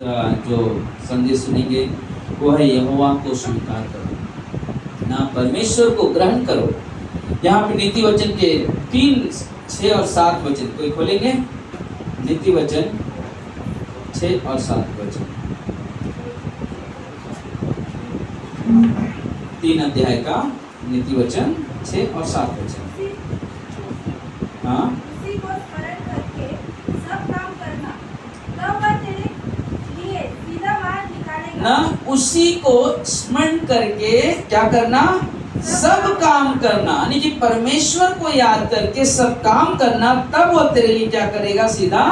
जो संदेश सुनेंगे वो है यहोवा को स्वीकार करो ना, परमेश्वर को ग्रहण करो। यहाँ पे नीति वचन के 3, 6 और 7 वचन कोई खोलेंगे? नीति वचन 6 और 7 वचन, 3 अध्याय का नीति वचन 6 और 7 वचन। हाँ, उसी को स्मरण करके सब काम करना, तब वह तेरे लिए सीधा मार्ग निकालेगा। ना उसी को स्मरण करके क्या करना? सब काम करना, यानी कि परमेश्वर को याद करके सब काम करना, तब वो तेरे लिए क्या करेगा? सीधा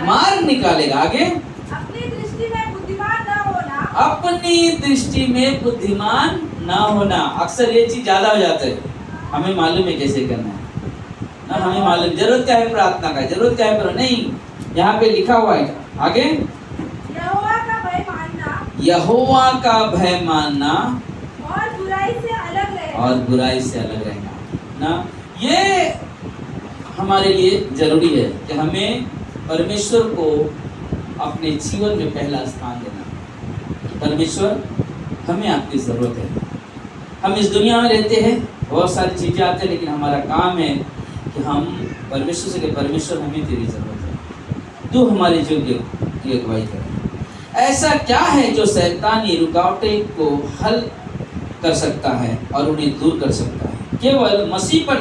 मार्ग निकालेगा। आगे, अपनी दृष्टि में बुद्धिमान न होना, अपनी दृष्टि में बुद्धिमान ना होना। अक्सर ये चीज ज्यादा हो जाता है, हमें मालूम है कैसे करना है ना, हमें मालूम, जरूरत क्या है प्रार्थना का, जरूरत क्या है नहीं, यहाँ पे लिखा हुआ है। आगे, यहोवा का भय मानना, यहोवा का भय मानना और बुराई से अलग रहना, और बुराई से अलग रहना ना, ये हमारे लिए जरूरी है कि हमें परमेश्वर को अपने जीवन में पहला स्थान देना। परमेश्वर, हमें आपकी जरूरत है। हम इस दुनिया में रहते हैं, बहुत सारी चीजें आती हैं, लेकिन हमारा काम है कि हम परमेश्वर से, परमेश्वर हमें तेरी जरूरत है, तू हमारे योग्य की अगुवाई कर। ऐसा क्या है जो शैतानी रुकावटें को हल कर सकता है और उन्हें दूर कर सकता है? केवल मसीह पर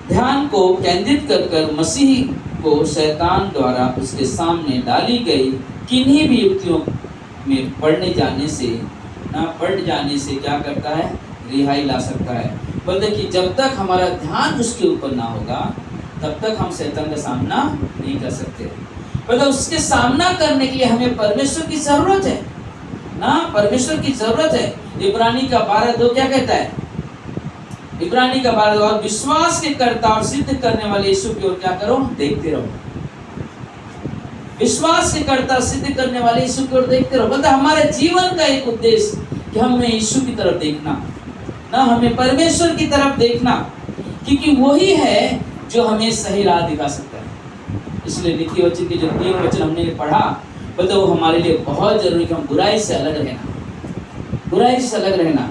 ध्यान को केंद्रित कर मसीह को शैतान द्वारा उसके सामने डाली गई किन्हीं भी युक्तियों में पड़ जाने से क्या करता है? रिहाई ला सकता है। बोलते कि जब तक हमारा ध्यान उसके ऊपर ना होगा तब तक हम शैतान का सामना नहीं कर सकते। मतलब उसके सामना करने के लिए हमें परमेश्वर की जरूरत है ना, परमेश्वर की जरूरत है। इब्रानी का 12:2 क्या कहता है? इब्रानी का 12:2, और विश्वास के कर्ता और सिद्ध करने वाले यीशु की ओर क्या करो? देखते रहो। विश्वास के कर्ता सिद्ध करने वाले यीशु की ओर देखते रहो। मतलब हमारे जीवन का एक उद्देश्य कि हमें यीशु की तरफ देखना ना, हमें परमेश्वर की तरफ देखना, क्योंकि वही है जो हमें सही राह दिखा सकता है। इसलिए नीति वचन के जो 3 वचन हमने पढ़ा, मतलब वो हमारे लिए बहुत जरूरी कि हम बुराई से अलग रहना, बुराई से अलग रहना।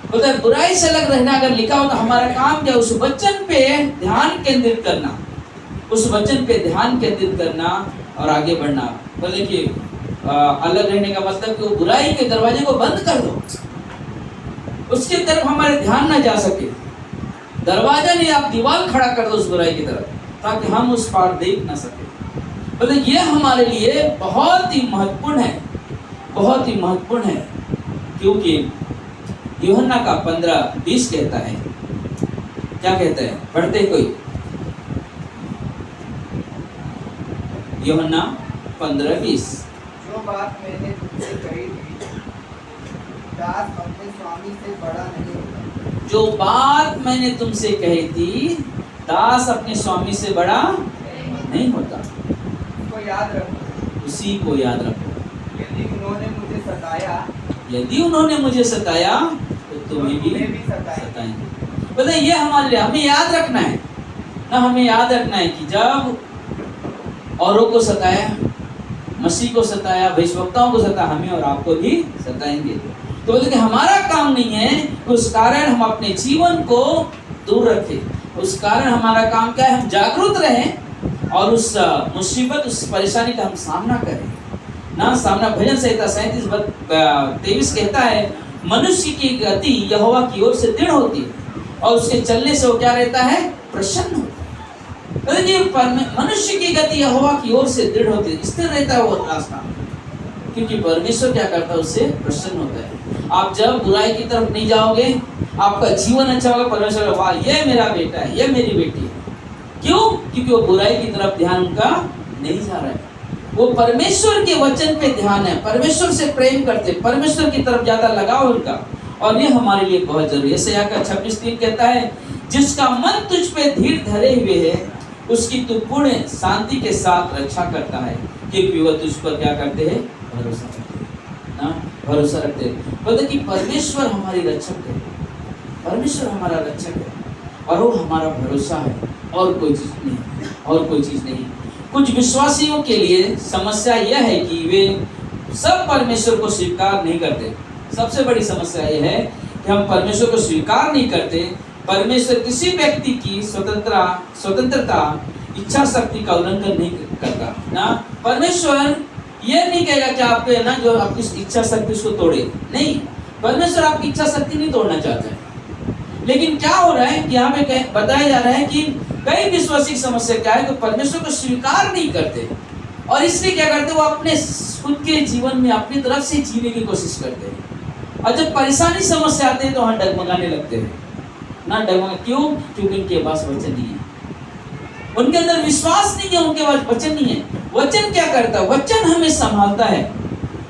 मतलब बुराई से अलग रहना अगर लिखा हो तो हमारा काम क्या? उस वचन पे ध्यान केंद्रित करना, उस वचन पे ध्यान केंद्रित करना और आगे बढ़ना। बोले कि अलग रहने का मतलब कि वो बुराई के दरवाजे को बंद कर दो, उसकी तरफ हमारे ध्यान ना जा सके। दरवाजा नहीं, आप दीवार खड़ा कर दो उस बुराई की तरफ, ताकि हम उस पार देख ना सके। मतलब ये हमारे लिए बहुत ही महत्वपूर्ण है, बहुत ही महत्वपूर्ण है, क्योंकि यूहन्ना का 15:20 कहता है, क्या कहता है? पढ़ते कोई? यूहन्ना 15:20, जो बात मैंने तुमसे कही थी, दास अपने स्वामी से बड़ा नहीं होता। जो बात मैंने तुमसे कही थी, दास अपने स्वामी से बड़ा नहीं होता। उसको याद रखो, उसी को याद रखो। यदि उन्होंने मुझे सताया तो तुम्हें भी सताएंगे। बोले ये हमारे लिए, हमें याद रखना है ना, हमें याद रखना है कि जब औरों को सताया, मसीह को सताया, भविष्यवक्ताओं को सताया, हमें और आपको भी सताएंगे। तो बोले कि हमारा काम नहीं है, उस कारण हम अपने जीवन को दूर रखें। उस कारण हमारा काम क्या है? हम जागरूक रहें और उस मुसीबत, उस परेशानी का हम सामना करें ना, सामना। भजन संहिता 37:23 कहता है, मनुष्य की गति यहोवा की ओर से दृढ़ होती है और उसके चलने से वो क्या रहता है? प्रसन्न होता है। कि मनुष्य की गति यहोवा की ओर से दृढ़ होती है, स्थिर रहता है वो रास्ता, क्योंकि परमेश्वर क्या करता है? उससे प्रसन्न होता है। आप जब बुराई की तरफ नहीं जाओगे, आपका जीवन अच्छा होगा। परमेश्वर, वाह ये मेरा बेटा है, ये मेरी बेटी है। क्यों? क्योंकि वो बुराई की तरफ ध्यान उनका नहीं जा रहा है, वो परमेश्वर के वचन पे ध्यान है, परमेश्वर से प्रेम करते, परमेश्वर की तरफ ज्यादा लगाव उनका। और ये हमारे लिए बहुत जरूरी है। यशायाह का 26:3 कहता है, जिसका मन तुझ पे धीर धरे हुए है, उसकी तू पूर्ण शांति के साथ रक्षा करता है, क्योंकि वह तुझ पर क्या करते हैं? भरोसा करते हैं ना, भरोसा रखते हैं। बोलते कि परमेश्वर हमारी रक्षक है, परमेश्वर हमारा रक्षक है और वो हमारा भरोसा है, और कोई चीज नहीं, और कोई चीज नहीं। कुछ विश्वासियों के लिए समस्या यह है कि वे सब परमेश्वर को स्वीकार नहीं करते। सबसे बड़ी समस्या यह है कि हम परमेश्वर को स्वीकार नहीं करते। परमेश्वर किसी व्यक्ति की स्वतंत्रता इच्छा शक्ति का उल्लंघन नहीं करता ना। परमेश्वर यह नहीं कहेगा कि आपके ना जो आपकी इच्छा शक्ति उसको तोड़े, नहीं, परमेश्वर आपकी इच्छा शक्ति नहीं तोड़ना चाहता है। लेकिन क्या हो रहा है कि यहाँ पे बताया जा रहा है कि कई विश्वासी की समस्या क्या है कि परमेश्वर को स्वीकार नहीं करते और इसलिए क्या करते, वो अपने खुद के जीवन में अपनी तरफ से जीने की कोशिश करते हैं और जब परेशानी समस्या आते हैं तो वहाँ डगमगाने लगते हैं ना। डगमगा क्यों? क्योंकि उनके पास वचन नहीं है, उनके अंदर विश्वास नहीं है, उनके पास वचन नहीं है। वचन क्या करता है? वचन हमें संभालता है,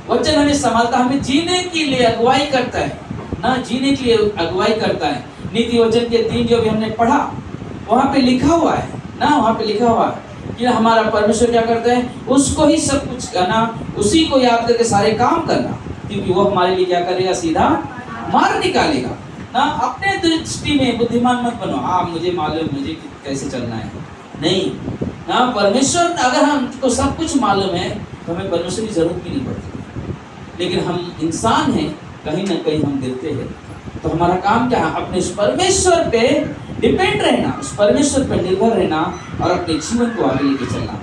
वचन हमें संभालता, हमें जीने के लिए अगुवाई करता है ना, जीने के लिए अगुवाई करता है। नीति वचन के 3 जो भी हमने पढ़ा वहाँ पे लिखा हुआ है ना, वहाँ पे लिखा हुआ है कि हमारा परमेश्वर क्या करता है, उसको ही सब कुछ करना, उसी को याद करके सारे काम करना, क्योंकि वो हमारे लिए क्या करेगा, सीधा मार्ग निकालेगा ना। अपने दृष्टि में बुद्धिमान मत बनो, हाँ मुझे मालूम, मुझे कैसे चलना है, नहीं ना। परमेश्वर अगर हमको सब कुछ मालूम है तो हमें परमेश्वर की जरूरत भी नहीं पड़ती। लेकिन हम इंसान हैं, कहीं ना कहीं हम गिरते हैं, तो हमारा काम क्या है, अपने उस परमेश्वर पे डिपेंड रहना, उस परमेश्वर पर निर्भर रहना और अपने जीवन को आगे लेके चलना।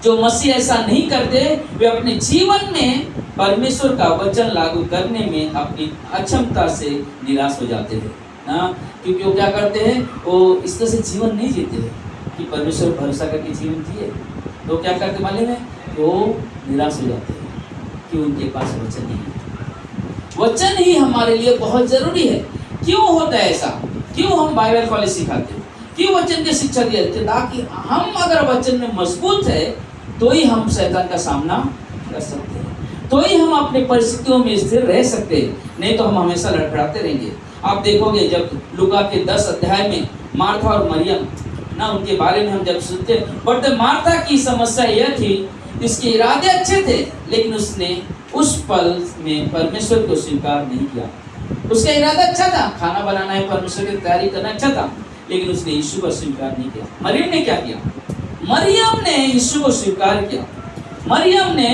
जो मसीह ऐसा नहीं करते वे अपने जीवन में परमेश्वर का वचन लागू करने में अपनी अक्षमता से निराश हो जाते हैं ना, क्योंकि वो क्या करते हैं, वो इस तरह से जीवन नहीं जीते हैं कि परमेश्वर भरोसा करके जीवन जिए। तो क्या करते मालूम है, वो निराश हो जाते हैं कि उनके पास वचन नहीं है। वचन ही हमारे लिए बहुत जरूरी है। क्यों होता है ऐसा? क्यों हम बाइबल कॉलेज सिखाते हैं, क्यों वचन की शिक्षा दी जाती है? ताकि हम अगर वचन में मजबूत है तो ही हम शैतान का सामना कर सकते हैं, तो ही हम अपने परिस्थितियों में स्थिर रह सकते हैं, नहीं तो हम हमेशा लड़खड़ाते रहेंगे। आप देखोगे जब लूका के 10 अध्याय में मार्था और मरियम ना, उनके बारे में हम जब सुनते हैं, बट मार्था की समस्या यह थी, इसके इरादे अच्छे थे लेकिन उसने उस पल में परमेश्वर को स्वीकार नहीं किया। उसका इरादा अच्छा था, खाना बनाना है, परमेश्वर की तैयारी करना अच्छा था, लेकिन उसने यीशु को स्वीकार नहीं किया। मरियम ने क्या किया? मरियम ने यीशु को स्वीकार किया। मरियम ने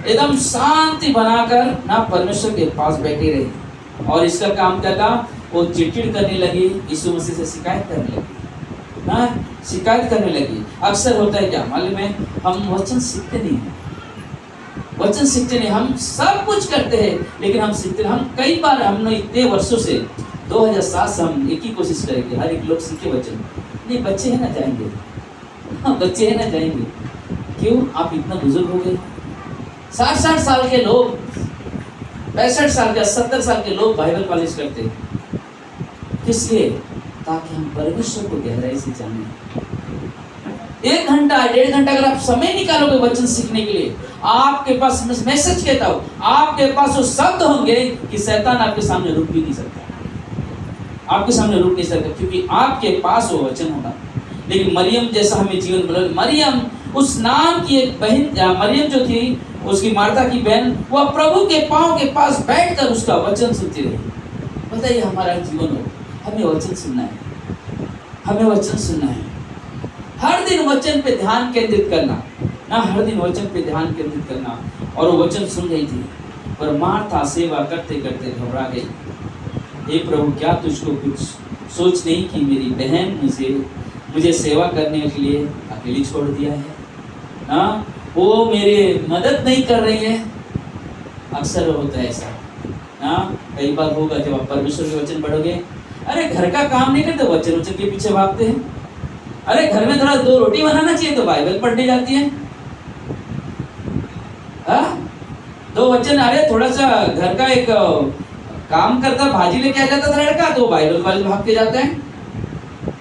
एकदम शांति बनाकर ना परमेश्वर के पास बैठी रही और इसका काम क्या था, वो चिड़चिड़ करने लगी, यीशु मसीह से शिकायत करने लगी ना, शिकायत करने लगी। अक्सर होता है क्या मालूम है, हम वचन सीखते नहीं हैं, वचन सीखते नहीं, हम सब कुछ करते हैं लेकिन हम सीखते नहीं। हम कई बार, हमने इतने वर्षों से 2007 से हम एक ही कोशिश करेंगे, हर एक लोग सीखे वचन। नहीं, बच्चे हैं ना जाएंगे, हाँ बच्चे हैं ना जाएंगे। क्यों? आप इतना बुजुर्ग हो गए, 60 साल के लोग, 65 साल के, 70 साल के लोग बाइबल कॉलेज करते हैं। किस लिए? ताकि हम परमेश्वर को गहराई से जाने। 1 घंटा 1.5 घंटा अगर आप समय निकालोगे वचन सीखने के लिए, आपके पास, मैसेज कहता हूं, आपके पास वो शब्द होंगे कि शैतान आपके सामने रुक भी नहीं सकता, आपके सामने रुक नहीं सकता, क्योंकि आपके पास वो वचन होगा। लेकिन मरियम जैसा हमें जीवन मिला। मरियम उस नाम की एक बहन, मरियम जो थी उसकी मार्था की बहन, वह प्रभु के पांव के पास बैठकर उसका वचन सुनती रही। बताइए हमारा जीवन हो, हमें वचन सुनना है, हमें वचन सुनना है, हर दिन वचन पे ध्यान केंद्रित करना ना, हर दिन वचन पे ध्यान केंद्रित करना। और वो वचन सुन रही थी, पर मार्था सेवा करते करते घबरा गई। हे प्रभु, क्या तुझको कुछ सोच नहीं कि मेरी बहन मुझे सेवा करने के लिए अकेली छोड़ दिया है ना, वो मेरे मदद नहीं कर रही है। अक्सर होता है ऐसा ना, कई बार होगा जब आप परमेश्वर के वचन पढ़ोगे, अरे घर का काम नहीं करते, वचन के पीछे भागते हैं। अरे घर में थोड़ा 2 रोटी बनाना चाहिए तो बाइबल पढ़ने जाती है। हाँ, 2 वचन, अरे थोड़ा सा घर का एक काम करता, भाजी लेके आ जाता था लड़का, तो बाइबल कॉलेज भाग के जाता है।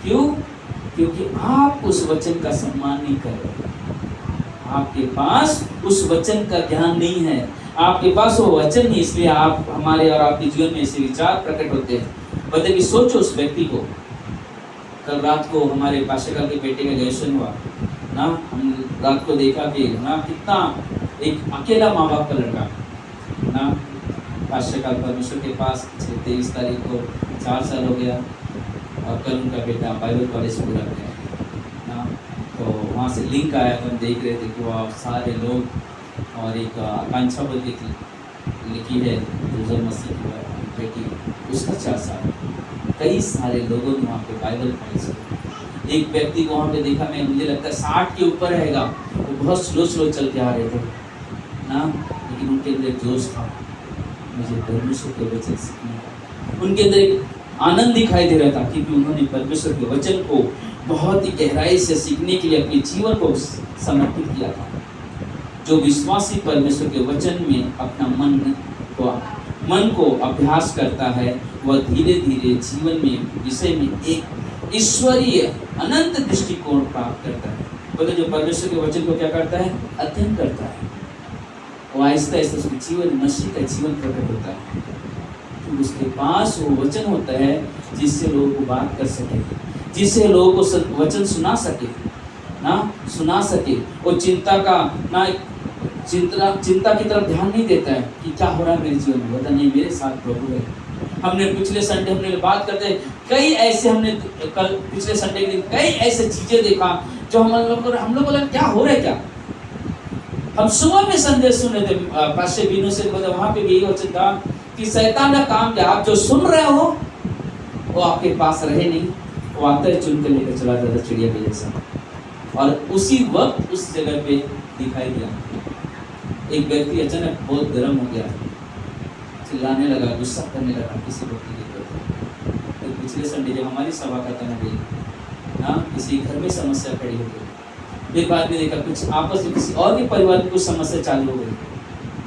क्यों? क्योंकि आप उस वचन का सम्मान नहीं कर रहे, आपके पास उस वचन का ज्ञान नहीं है, आपके पास वो वचन नहीं, इसलिए आप, हमारे और आपके जीवन में ऐसे विचार प्रकट होते हैं। बता कि सोचो उस व्यक्ति को। कल रात को हमारे पाशेकाल के बेटे का ग्रेजुएशन हुआ ना, हम रात को देखा कि ना कितना एक अकेला माँ बाप का लड़का ना, पाशेकाल परमेश्वर के पास 23 तारीख को 4 साल हो गया और कल उनका बेटा बाइबल कॉलेज पूरा गया ना। तो वहाँ से लिंक आया तो हम देख रहे थे कि वहाँ सारे लोग और एक आकांक्षा बोल के लिखी है यूसुफ मसीह की बेटी, उसका 4 साल कई सारे लोगों ने वहाँ पे बाइबल पढ़ी। एक व्यक्ति को वहाँ पे देखा, मैं मुझे लगता है 60 के ऊपर रहेगा, वो बहुत स्लो चल के आ रहे थे ना, लेकिन उनके अंदर एक जोश था मुझे परमेश्वर के वचन सीखने का। उनके अंदर एक आनंद दिखाई दे रहा था क्योंकि उन्होंने परमेश्वर के वचन को बहुत ही गहराई से सीखने के लिए अपने जीवन को समर्पित किया था। जो विश्वासी परमेश्वर के वचन में अपना मन को अभ्यास करता है, वह धीरे धीरे जीवन में विषय में एक ईश्वरीय अनंत दृष्टिकोण प्राप्त करता है। बोले जो परमेश्वर के वचन को क्या करता है, अध्ययन करता है, वो आहिस्ता आहिस्ता उसके जीवन मसीह का जीवन प्रकट होता है। तो उसके पास वो वचन होता है जिससे लोगों को बात कर सके, जिससे लोगों को वचन सुना सके। वो चिंता की तरफ ध्यान नहीं देता है कि क्या हो रहा है मेरे जीवन में, बोलता नहीं मेरे साथ प्रभु है। हमने पिछले संडे हमने बात करते कई ऐसे, हमने कल पिछले संडे के दिन कई ऐसे चीजें देखा जो हम लोग बोला क्या हो रहा है क्या। हम सुबह में संदेश सुने थे पास्टर बीनू से, वहां पे भी यही वचन था कि शैतान का काम क्या, आप जो सुन रहे हो वो आपके पास रहे नहीं, वो आता है चुन के लेकर चला जाता चिड़िया के जैसा। और उसी वक्त उस जगह पे दिखाई दिया एक व्यक्ति अचानक बहुत गर्म हो गया, चिल्लाने लगा, गुस्सा करने लगा किसी व्यक्ति के प्रति। तो पिछले संडे जब हमारी सभा खत्म हो गई ना, किसी घर में समस्या खड़ी हो गई, फिर बाद में देखा कुछ आपस में किसी और के परिवार में कुछ समस्या चालू हो गई,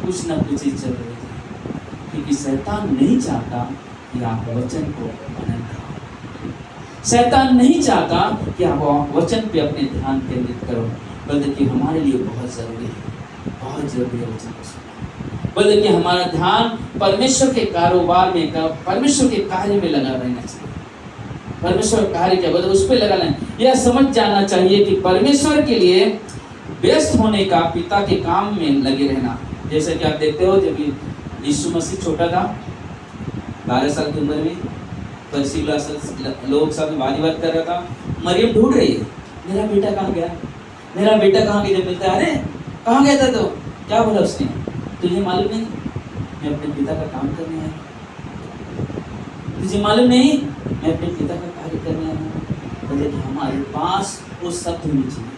कुछ ना कुछ चीज चल रही थी, क्योंकि शैतान नहीं चाहता कि आप वचन को मनन करो। शैतान नहीं चाहता कि आप वचन पे अपने ध्यान केंद्रित करो, बल्कि हमारे लिए बहुत जरूरी है वचन को सुनना। बल्कि कि हमारा ध्यान परमेश्वर के कारोबार में, परमेश्वर के कार्य में लगा रहना चाहिए। परमेश्वर कार्य क्या बोलते उस पर लगा रहना, यह समझ जाना चाहिए कि परमेश्वर के लिए व्यस्त होने का, पिता के काम में लगे रहना। जैसे कि आप देखते हो जब यीशु मसीह छोटा था, 12 साल की उम्र में फरीसी लोग सब बात कर रहा था, मरियम ढूंढ रही है मेरा बेटा कहाँ गया, मेरा बेटा कहाँ गया। जब मिलता है अरे कहाँ गया था, तो क्या बोला उसने, तुझे मालूम नहीं मैं अपने पिता का काम करने आया, तुझे मालूम नहीं मैं अपने पिता का कार्य करने आया। बोले कि हमारे पास वो सब होनी चाहिए।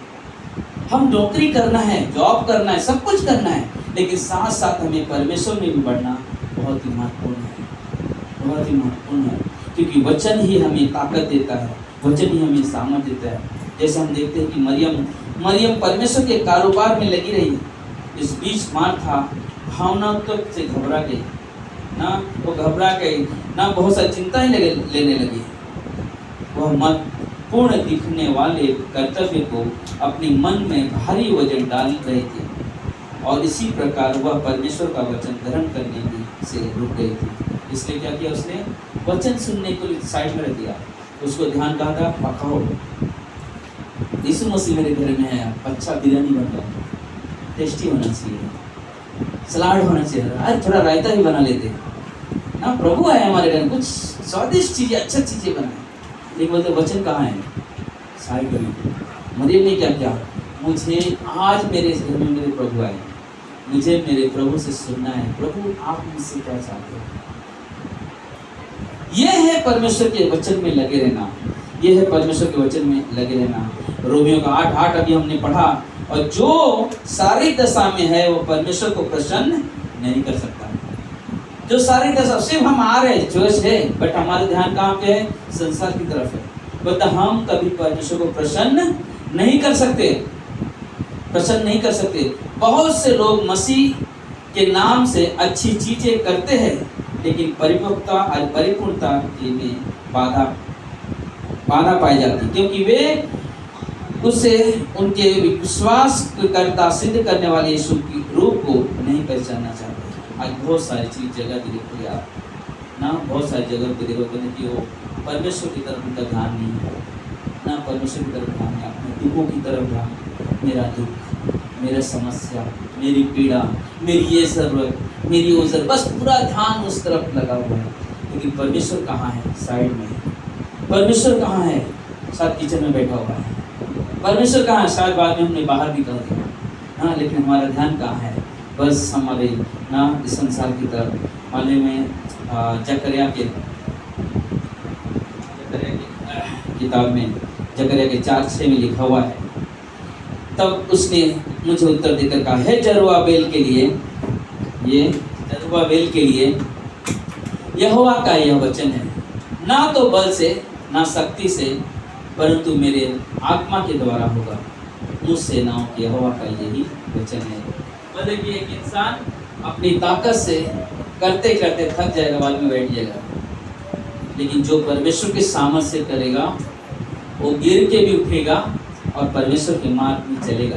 हम नौकरी करना है, जॉब करना है, सब कुछ करना है, लेकिन साथ साथ हमें परमेश्वर में भी बढ़ना बहुत ही महत्वपूर्ण है, बहुत ही महत्वपूर्ण है, क्योंकि वचन ही हमें ताकत देता है, वचन ही हमें सामर्थ्य देता है। जैसे हम देखते हैं कि मरियम परमेश्वर के कारोबार में लगी रही, इस बीच मार्था भावनात्मक से घबरा गई ना, वो घबरा गई ना, बहुत सारी चिंताएं लेने लगी। वह महत्वपूर्ण दिखने वाले कर्तव्य को अपने मन में भारी वजन डाल रही थी, और इसी प्रकार वह परमेश्वर का वचन ग्रहण करने की से रुक गई थी। इसलिए क्या किया उसने, वचन सुनने को साइड में रख दिया। उसको ध्यान कहा था पकाओ, यीशु मसीह मेरे घर में है, अच्छा बिरयानी बन रहा, टेस्टी होना चाहिए, सलाद होना चाहिए, अरे थोड़ा रायता भी बना लेते ना, प्रभु आए हमारे घर, कुछ स्वादिष्ट चीजें, अच्छा चीजें बनाए। लेकिन बोलते वचन कहाँ है, साइड में। मरियम ने क्या किया, मुझे आज मेरे घर में मेरे प्रभु आए, मुझे मेरे प्रभु से सुनना है, प्रभु आप मुझसे क्या चाहते हो। यह है परमेश्वर के वचन में लगे रहना, यह है परमेश्वर के वचन में लगे रहना। रोमियो का 8:8 अभी हमने पढ़ा, और जो शारीरिक दशा में है वो परमेश्वर को प्रसन्न नहीं कर सकता। जो शारीरिक दशा, सिर्फ हम आ रहे हैं, जोश है, बट हमारा ध्यान कहाँ पे है, संसार की तरफ है, बट हम कभी परमेश्वर को प्रसन्न नहीं कर सकते, प्रसन्न नहीं कर सकते। बहुत से लोग मसीह के नाम से अच्छी चीजें करते हैं, लेकिन परिपक्वता और परिपूर्णता में बाधा पाई जाती, क्योंकि वे उससे उनके विश्वास करता सिद्ध करने वाले यीशु के रूप को नहीं पहचानना चाहते। आज बहुत सारी चीज जगह की देखो यार ना, बहुत सारी जगह पे देखो कि वो परमेश्वर की तरफ उनका ध्यान नहीं है ना, परमेश्वर की तरफ ध्यान है, अपने दुखों की तरफ ध्यान, मेरा दुख, मेरा समस्या, मेरी पीड़ा, मेरी ये जरूरत, मेरी वो जरूरत, बस पूरा ध्यान उस तरफ लगा हुआ है। लेकिन परमेश्वर कहाँ है, साइड में। परमेश्वर कहाँ है, साथ किचन में बैठा हुआ है। परमेश्वर कहाँ है? शायद बाद में हमने बाहर भी कह दिया, हाँ, लेकिन हमारा ध्यान कहाँ है? बस हमारे ना इस संसार की तरफ। मालूम में जकरिया के किताब में जकरिया के 4:6 में लिखा हुआ है, तब उसने मुझे उत्तर देकर कहा, है जरुब्बाबेल के लिए, ये जरुब्बाबेल के लिए यहोवा का यह वचन है, ना तो बल से ना शक्ति से, परंतु मेरे आत्मा के द्वारा होगा। उस सेनाओं के यहोवा का यही वचन है। मतलब कि एक इंसान अपनी ताकत से करते करते थक जाएगा, बाद में बैठ जाएगा, लेकिन जो परमेश्वर के सामर्थ से करेगा वो गिर के भी उठेगा और परमेश्वर के मार्ग में चलेगा,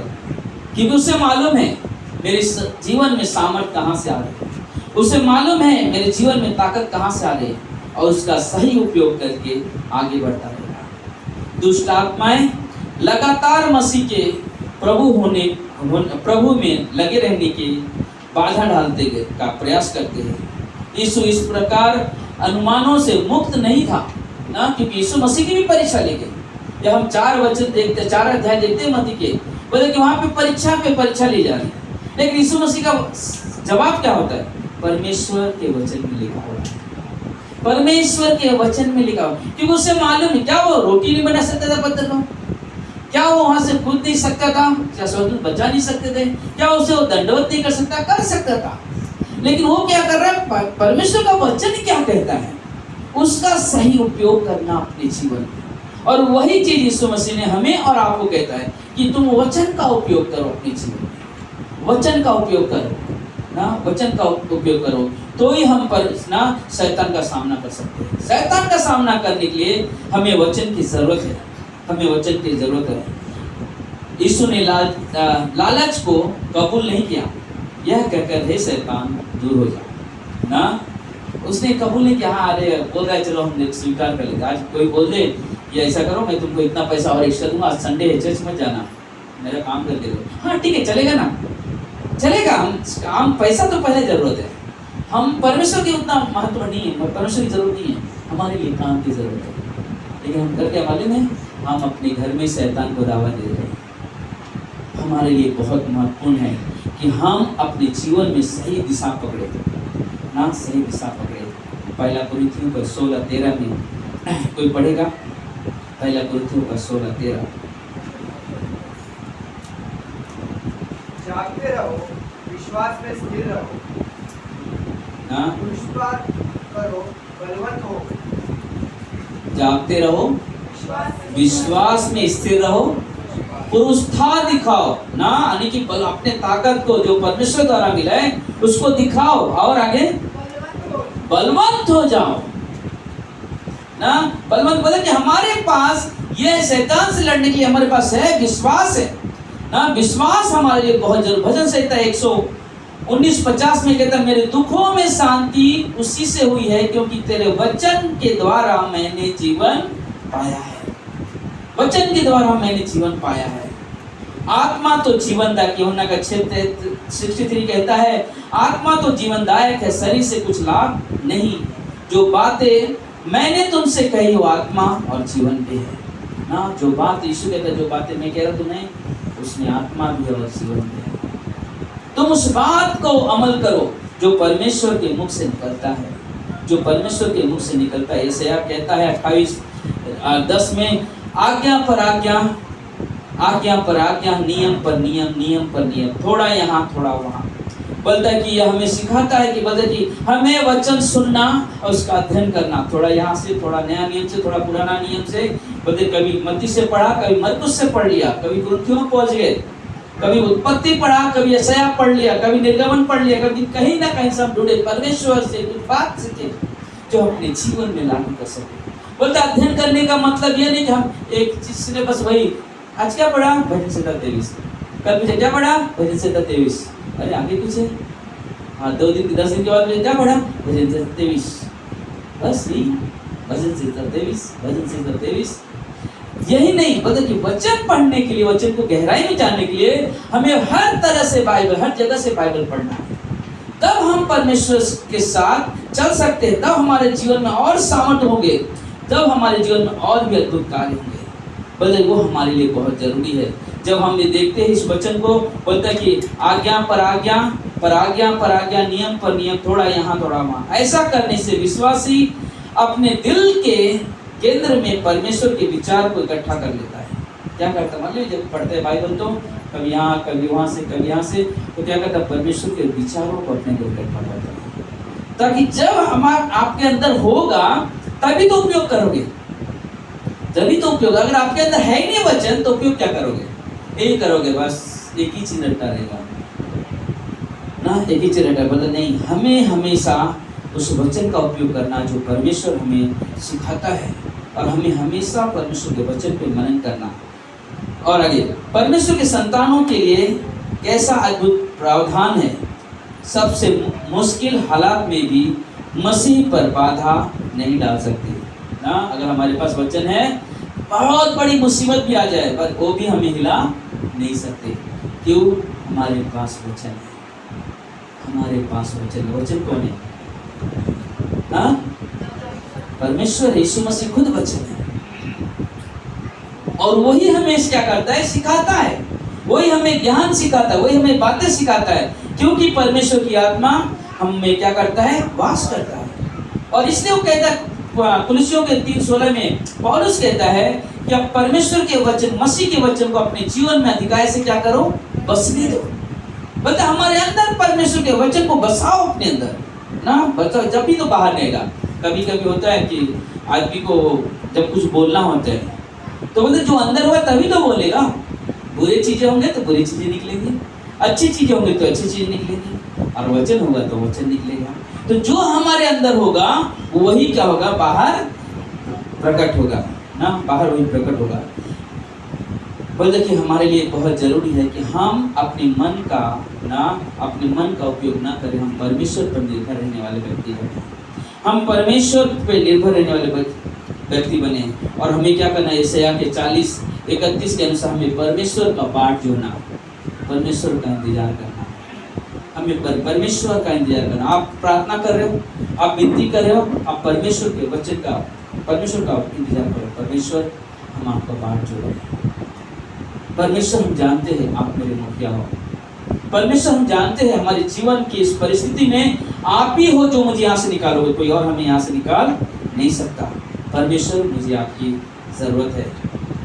क्योंकि उसे मालूम है मेरे जीवन में सामर्थ कहाँ से आ रही है, उसे मालूम है मेरे जीवन में ताकत कहाँ से आ रही है, और उसका सही उपयोग करके आगे बढ़ता रहेगा। दुष्ट आत्माएं लगातार मसीह के प्रभु में लगे रहने की बाधा डालते का प्रयास करते हैं। यीशु इस प्रकार अनुमानों से मुक्त नहीं था ना, क्योंकि यीशु मसीह की भी परीक्षा ले गए। जब हम 4 वचन देखते, 4 अध्याय देखते हैं मत्ती के, बोले कि वहां पे परीक्षा ली जा रही है, लेकिन यीशु मसीह का जवाब क्या होता है? परमेश्वर के वचन में लिखा हुआ है, परमेश्वर के वचन में लिखा हुआ, क्योंकि उसे मालूम है। क्या वो रोटी नहीं बना सकता था पत्थर को? क्या वो वहां से कूद नहीं सकता था? क्या स्वर्गदूत बचा नहीं सकते थे? क्या उसे वो दंडवत नहीं कर सकता? कर सकता था, लेकिन वो क्या कर रहा है? परमेश्वर का वचन क्या कहता है, उसका सही उपयोग करना अपने जीवन में। और वही चीज यीशु मसीह ने हमें और आपको कहता है कि तुम वचन का उपयोग करो अपने जीवन में, वचन का उपयोग करो ना, वचन का उपयोग करो, तो ही हम पर ना शैतान का सामना कर सकते हैं। शैतान का सामना करने के लिए हमें वचन की जरूरत है, हमें वचन की जरूरत है। यीशु ने लालच को कबूल नहीं किया, यह कहकर हे शैतान दूर हो जा ना, उसने कबूल नहीं किया। हाँ, अरे बोल रहा है चलो हम स्वीकार कर लेते। आज कोई बोल दे ये ऐसा करो, मैं तुमको इतना पैसा और एक्स्ट्रा दूंगा, आज संडे है चर्च मत जाना, मेरा काम कर दे। हाँ ठीक है, चलेगा ना, चलेगा। हम पैसा तो पहले जरूरत है, हम परमेश्वर की उतना महत्व नहीं है, परमेश्वर की जरूरत नहीं है, हमारे लिए काम की जरूरत है। लेकिन हम करके मालूम है, हम अपने घर में शैतान को दावा दे रहे हैं। हमारे लिए बहुत महत्वपूर्ण है कि हम अपने जीवन में सही दिशा पकड़े ना, सही दिशा पकड़े। पहला कुरिन्थियों का 16:13 में कोई पढ़ेगा? पहला कुरिन्थियों का 16:13। जागते रहो, विश्वास में स्थिर रहो, पुरुषार्थ करो, बलवंत हो। जागते रहो, विश्वास में स्थिर रहो, पुरुषार्थ दिखाओ ना, यानी कि अपने ताकत को जो परमेश्वर द्वारा मिला है उसको दिखाओ, और आगे बलवंत हो जाओ ना। बलवंत बोले कि हमारे पास ये शैतान से लड़ने के लिए हमारे पास है विश्वास है ना, विश्वास हमारे लिए बहुत जरूरी। भजन संहिता 119:50 में कहता है, मेरे दुखों में शांति उसी से हुई है, क्योंकि तेरे वचन के द्वारा मैंने जीवन पाया है, वचन के द्वारा मैंने जीवन पाया है। आत्मा तो जीवनदायक, यूहन्ना का 6:63 कहता है, आत्मा तो जीवनदायक है, शरीर से कुछ लाभ नहीं। जो बातें मैंने तुमसे कही वो आत्मा और जीवन भी है ना। जो बात यीशु कहता है, जो बातें मैं कह रहा तुम्हें, उसमें आत्मा भी है और जीवन भी है। तुम उस बात को अमल करो जो परमेश्वर के मुख से निकलता है, जो परमेश्वर के मुख से निकलता है। यशायाह कहता है 28:10 में, आज्ञा पर आज्ञा, आज्ञा पर आज्ञा, नियम पर नियम, नियम पर नियम, थोड़ा यहाँ थोड़ा वहाँ। बोलता है कि यह हमें सिखाता है कि बोलता है कि हमें वचन सुनना और उसका अध्ययन करना, थोड़ा यहाँ से, थोड़ा नया नियम से, थोड़ा पुराना नियम से। बोलते कभी मत्ती से पढ़ा, कभी मरकुस से पढ़ लिया, कभी कुरिन्थियों में पहुंच गए, कभी उत्पत्ति पढ़ा, कभी यशायाह पढ़ लिया, कभी निर्गमन पढ़ लिया, कभी कहीं ना कहीं सब ढूंढे परमेश्वर से कुछ बात सीखे जो अपने जीवन में लागू कर सके। बोलता अध्ययन करने का मतलब ये नहीं कि हम एक चीज से बस वही, आज क्या पढ़ा? भजन संहिता 23। कल पीछे क्या पढ़ा? भजन संहिता 23। अरे आगे कुछ है? हाँ, 10 दिन के बाद क्या पढ़ा? भजन संहिता 23। बस यही, भजन संहिता 23, भजन संहिता 23। यही नहीं, बोलते कि वचन पढ़ने के लिए, वचन को गहराई में जानने के लिए हमें हर तरह से बाइबल, हर जगह से बाइबल पढ़ना है। तब हम परमेश्वर के साथ चल सकते हैं, तब हमारे जीवन में और सामर्थ होंगे, तब हमारे जीवन में और भी अद्भुत कार्य होंगे बोले वो हमारे लिए बहुत जरूरी है। जब हम ये देखते हैं इस वचन को, बोलता है कि आज्ञा पर आज्ञा पर आज्ञा पर आज्ञा, नियम पर नियम, थोड़ा यहाँ थोड़ा वहाँ। ऐसा करने से विश्वासी अपने दिल के केंद्र में परमेश्वर के विचार को इकट्ठा कर लेता है। क्या करता है, मान लीजिए जब पढ़ते हैं बाइबल तो कभी यहाँ कभी वहाँ से कभी यहाँ से, तो क्या करता है, परमेश्वर के विचारों को अपने को इकट्ठा करता है, ताकि जब हमारे आपके अंदर होगा तभी तो उपयोग करोगे, तभी तो उपयोग। अगर आपके अंदर है ही नहीं वचन तो उपयोग क्या करोगे, यही करोगे, बस एक ही चीज रटता रहेगा ना, एक ही चीज रटा। बोले नहीं, हमें हमेशा उस वचन का उपयोग करना जो परमेश्वर हमें सिखाता है, और हमें हमेशा परमेश्वर के वचन पे मनन करना। और आगे, परमेश्वर के संतानों के लिए कैसा अद्भुत प्रावधान है, सबसे मुश्किल हालात में भी मसीह पर बाधा नहीं डाल सकते ना। अगर हमारे पास वचन है, बहुत बड़ी मुसीबत भी आ जाए पर वो भी हमें हिला नहीं सकते। क्यों? हमारे पास वचन है, हमारे पास वचन है। वचन कौन है? हाँ, परमेश्वर यीशु मसीह खुद वचन है, और वही हमें क्या करता है, सिखाता है, वही हमें ज्ञान सिखाता है, वही हमें बातें सिखाता है, क्योंकि परमेश्वर की आत्मा हम में क्या करता है, वास करता है। और इसलिए वो कहता है कुलुस्सियों के 3:16 में पौलुस कहता है कि अब परमेश्वर के वचन, मसीह के वचन को अपने जीवन में अधिकार से क्या करो, बसने दो। बता हमारे अंदर परमेश्वर के वचन को बसाओ अपने अंदर ना, बचाओ, जब भी तो बाहर रहेगा। कभी कभी होता है कि आदमी को जब कुछ बोलना होता है तो बोलते जो अंदर हुआ तभी तो बोलेगा। बुरी चीजें होंगे तो बुरी चीजें निकलेंगी, अच्छी चीजें होंगी तो अच्छी चीजें निकलेंगी, और वचन होगा तो वचन निकलेगा। तो जो हमारे अंदर होगा वही क्या होगा, बाहर प्रकट होगा ना, बाहर वही प्रकट होगा। बोल देखिए, हमारे लिए बहुत जरूरी है कि हम अपने मन का ना, अपने मन का उपयोग ना करें, हम परमेश्वर पर निर्भर रहने वाले व्यक्ति बने, हम परमेश्वर पे निर्भर रहने वाले व्यक्ति बने। और हमें क्या करना है, यशायाह के 40:31 के अनुसार हमें परमेश्वर का बाट जोड़ना, परमेश्वर का इंतजार करना, हमें परमेश्वर का इंतजार करना। आप प्रार्थना कर रहे हो, आप विनती कर रहे हो, आप परमेश्वर के वचन का, परमेश्वर का इंतजार करो। परमेश्वर, हम आपका बाट जोड़े। परमेश्वर, हम जानते हैं आप मेरे मुखिया हो। परमेश्वर, हम जानते हैं हमारे जीवन की इस परिस्थिति में आप ही हो जो मुझे यहाँ से निकालोगे, कोई और हमें यहाँ से निकाल नहीं सकता। परमेश्वर, मुझे आपकी ज़रूरत है,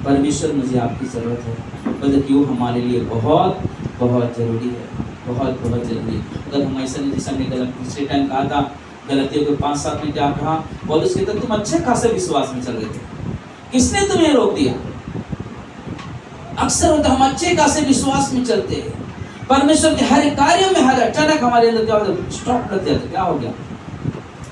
परमेश्वर मुझे आपकी ज़रूरत है। बल्कि क्यों हमारे लिए बहुत बहुत ज़रूरी है, बहुत बहुत ज़रूरी है। अगर हम ऐसा नहीं, जैसे हमने पिछले टाइम कहा था, गलतियों के 5-7 में क्या कहा, और उसके तक तुम अच्छे खासे विश्वास में चल रहे थे, किसने तुम्हें रोक दिया? अक्सर होता हम अच्छे खासे विश्वास में चलते हैं, परमेश्वर के हर कार्यों में हर अचानक हमारे अंदर क्या होता, स्टॉप लग जाता। क्या हो गया?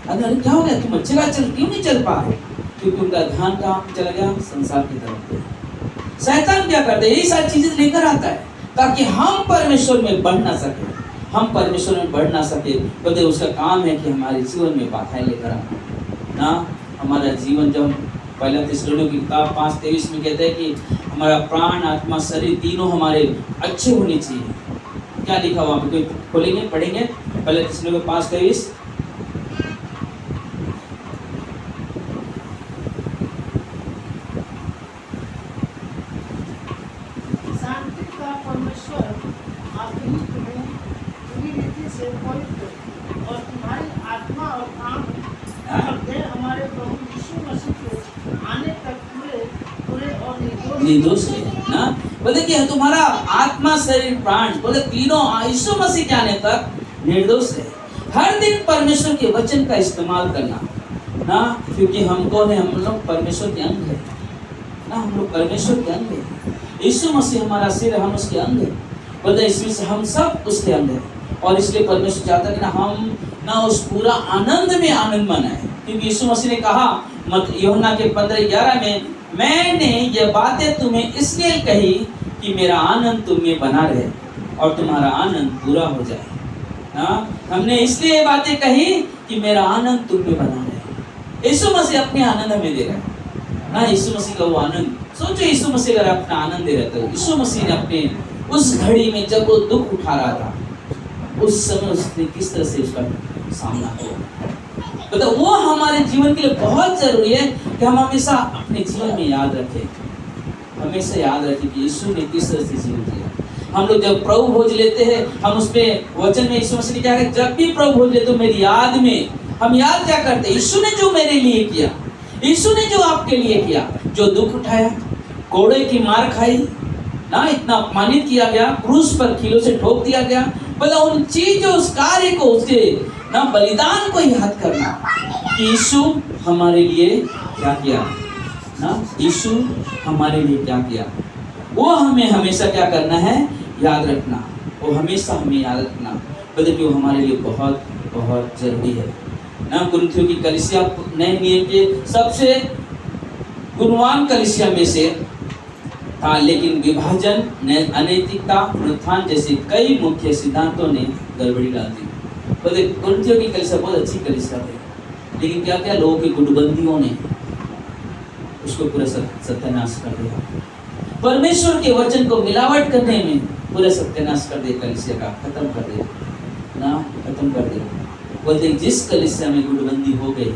अरे क्या हो गया, तुम अच्छे का चल क्यों नहीं चल पा रहे? क्योंकि उनका ध्यान कहाँ चला गया, संसार की तरफ। शैतान क्या करता है, यही सारी चीजें लेकर आता है ताकि हम परमेश्वर में बढ़ ना सके, हम परमेश्वर में बढ़ ना सके। बोलते उसका काम है कि हमारे जीवन में बाधाएं लेकर आना ना। हमारा जीवन, जब पहला थिस्सलुनीकियों की किताब 5:23 में कहता है कि हमारा प्राण, आत्मा, शरीर तीनों हमारे अच्छे होने चाहिए। क्या लिखा वहाँ पे, कोई खोलेंगे, पढ़ेंगे? पहला थिस्सलुनीकियों 5:23। निर्दोष है ना। बोले कि तुम्हारा आत्मा, शरीर, प्राण, बोले तीनों यीशु मसीह के आने तक निर्दोष है। हर दिन परमेश्वर के वचन का इस्तेमाल करना ना, क्योंकि हम कौन है, हम लोग परमेश्वर के अंग है ना, हम लोग परमेश्वर के अंग है। यीशु मसीह हमारा सिर है, हम उसके अंग है। बोले इसमें से हम सब उसके अंग है, और इसलिए परमेश्वर चाहता है कि ना हम ना उस पूरा आनंद में आनंद मनाए, क्योंकि यीशु मसीह ने कहा मत यूहन्ना के 15:11 में, मैंने ये बातें तुम्हें इसलिए कही कि मेरा आनंद तुम में बना रहे और तुम्हारा आनंद पूरा हो जाए ना। हमने इसलिए ये बातें कही कि मेरा आनंद तुम में बना रहे। यीशु मसीह अपने आनंद हमें दे रहा है ना। यीशु मसीह का वो आनंद, सोचो यीशु मसीह अगर अपना आनंद दे रहा था, यीशु मसीह ने अपने उस घड़ी में जब वो दुख उठा रहा था, उस समय उसने किस तरह से उसका सामना किया। तो वो हमारे जीवन के लिए बहुत जरूरी है कि हम हमेशा अपने जीवन में याद रखें, हमेशा याद रखें कि यीशु ने किस तरह से जीवन दिया। हम लोग जब प्रभु भोज लेते हैं, हम उसमें वचन में यीशु मसीह ने क्या है, जब भी प्रभु भोज लेते हो मेरी याद में, हम याद क्या करते हैं, यीशु ने जो मेरे लिए किया, यीशु ने जो आपके लिए किया, जो दुख उठाया, कोड़े की मार खाई ना, इतना अपमानित किया गया, क्रूस पर कीलों से ठोक दिया गया, मतलब उन चीजों, उस कार्य को, उसके ना बलिदान को याद करना कि यीशु हमारे लिए क्या किया ना, यीशु हमारे लिए क्या किया, वो हमें हमेशा क्या करना है, याद रखना। वो हमेशा हमें याद रखना, बल्कि वो हमारे लिए बहुत बहुत जरूरी है ना। कुरिन्थियों की कलीसिया नए नियम के सबसे गुणवान कलीसिया में से था, लेकिन विभाजन, अनैतिकता, पुनरुत्थान जैसे कई मुख्य सिद्धांतों ने गड़बड़ी डाल दी। कुरिन्थियों की कलीसिया बहुत अच्छी कलीसिया थी, लेकिन क्या क्या लोगों के गुटबंदियों ने उसको पूरा सत्यानाश कर दिया। परमेश्वर के वचन को मिलावट करने में पूरा सत्यानाश कर दिया, कलीसिया का खत्म कर दिया ना, खत्म कर दिया। बोलते जिस कलीसिया में गुटबंदी हो गई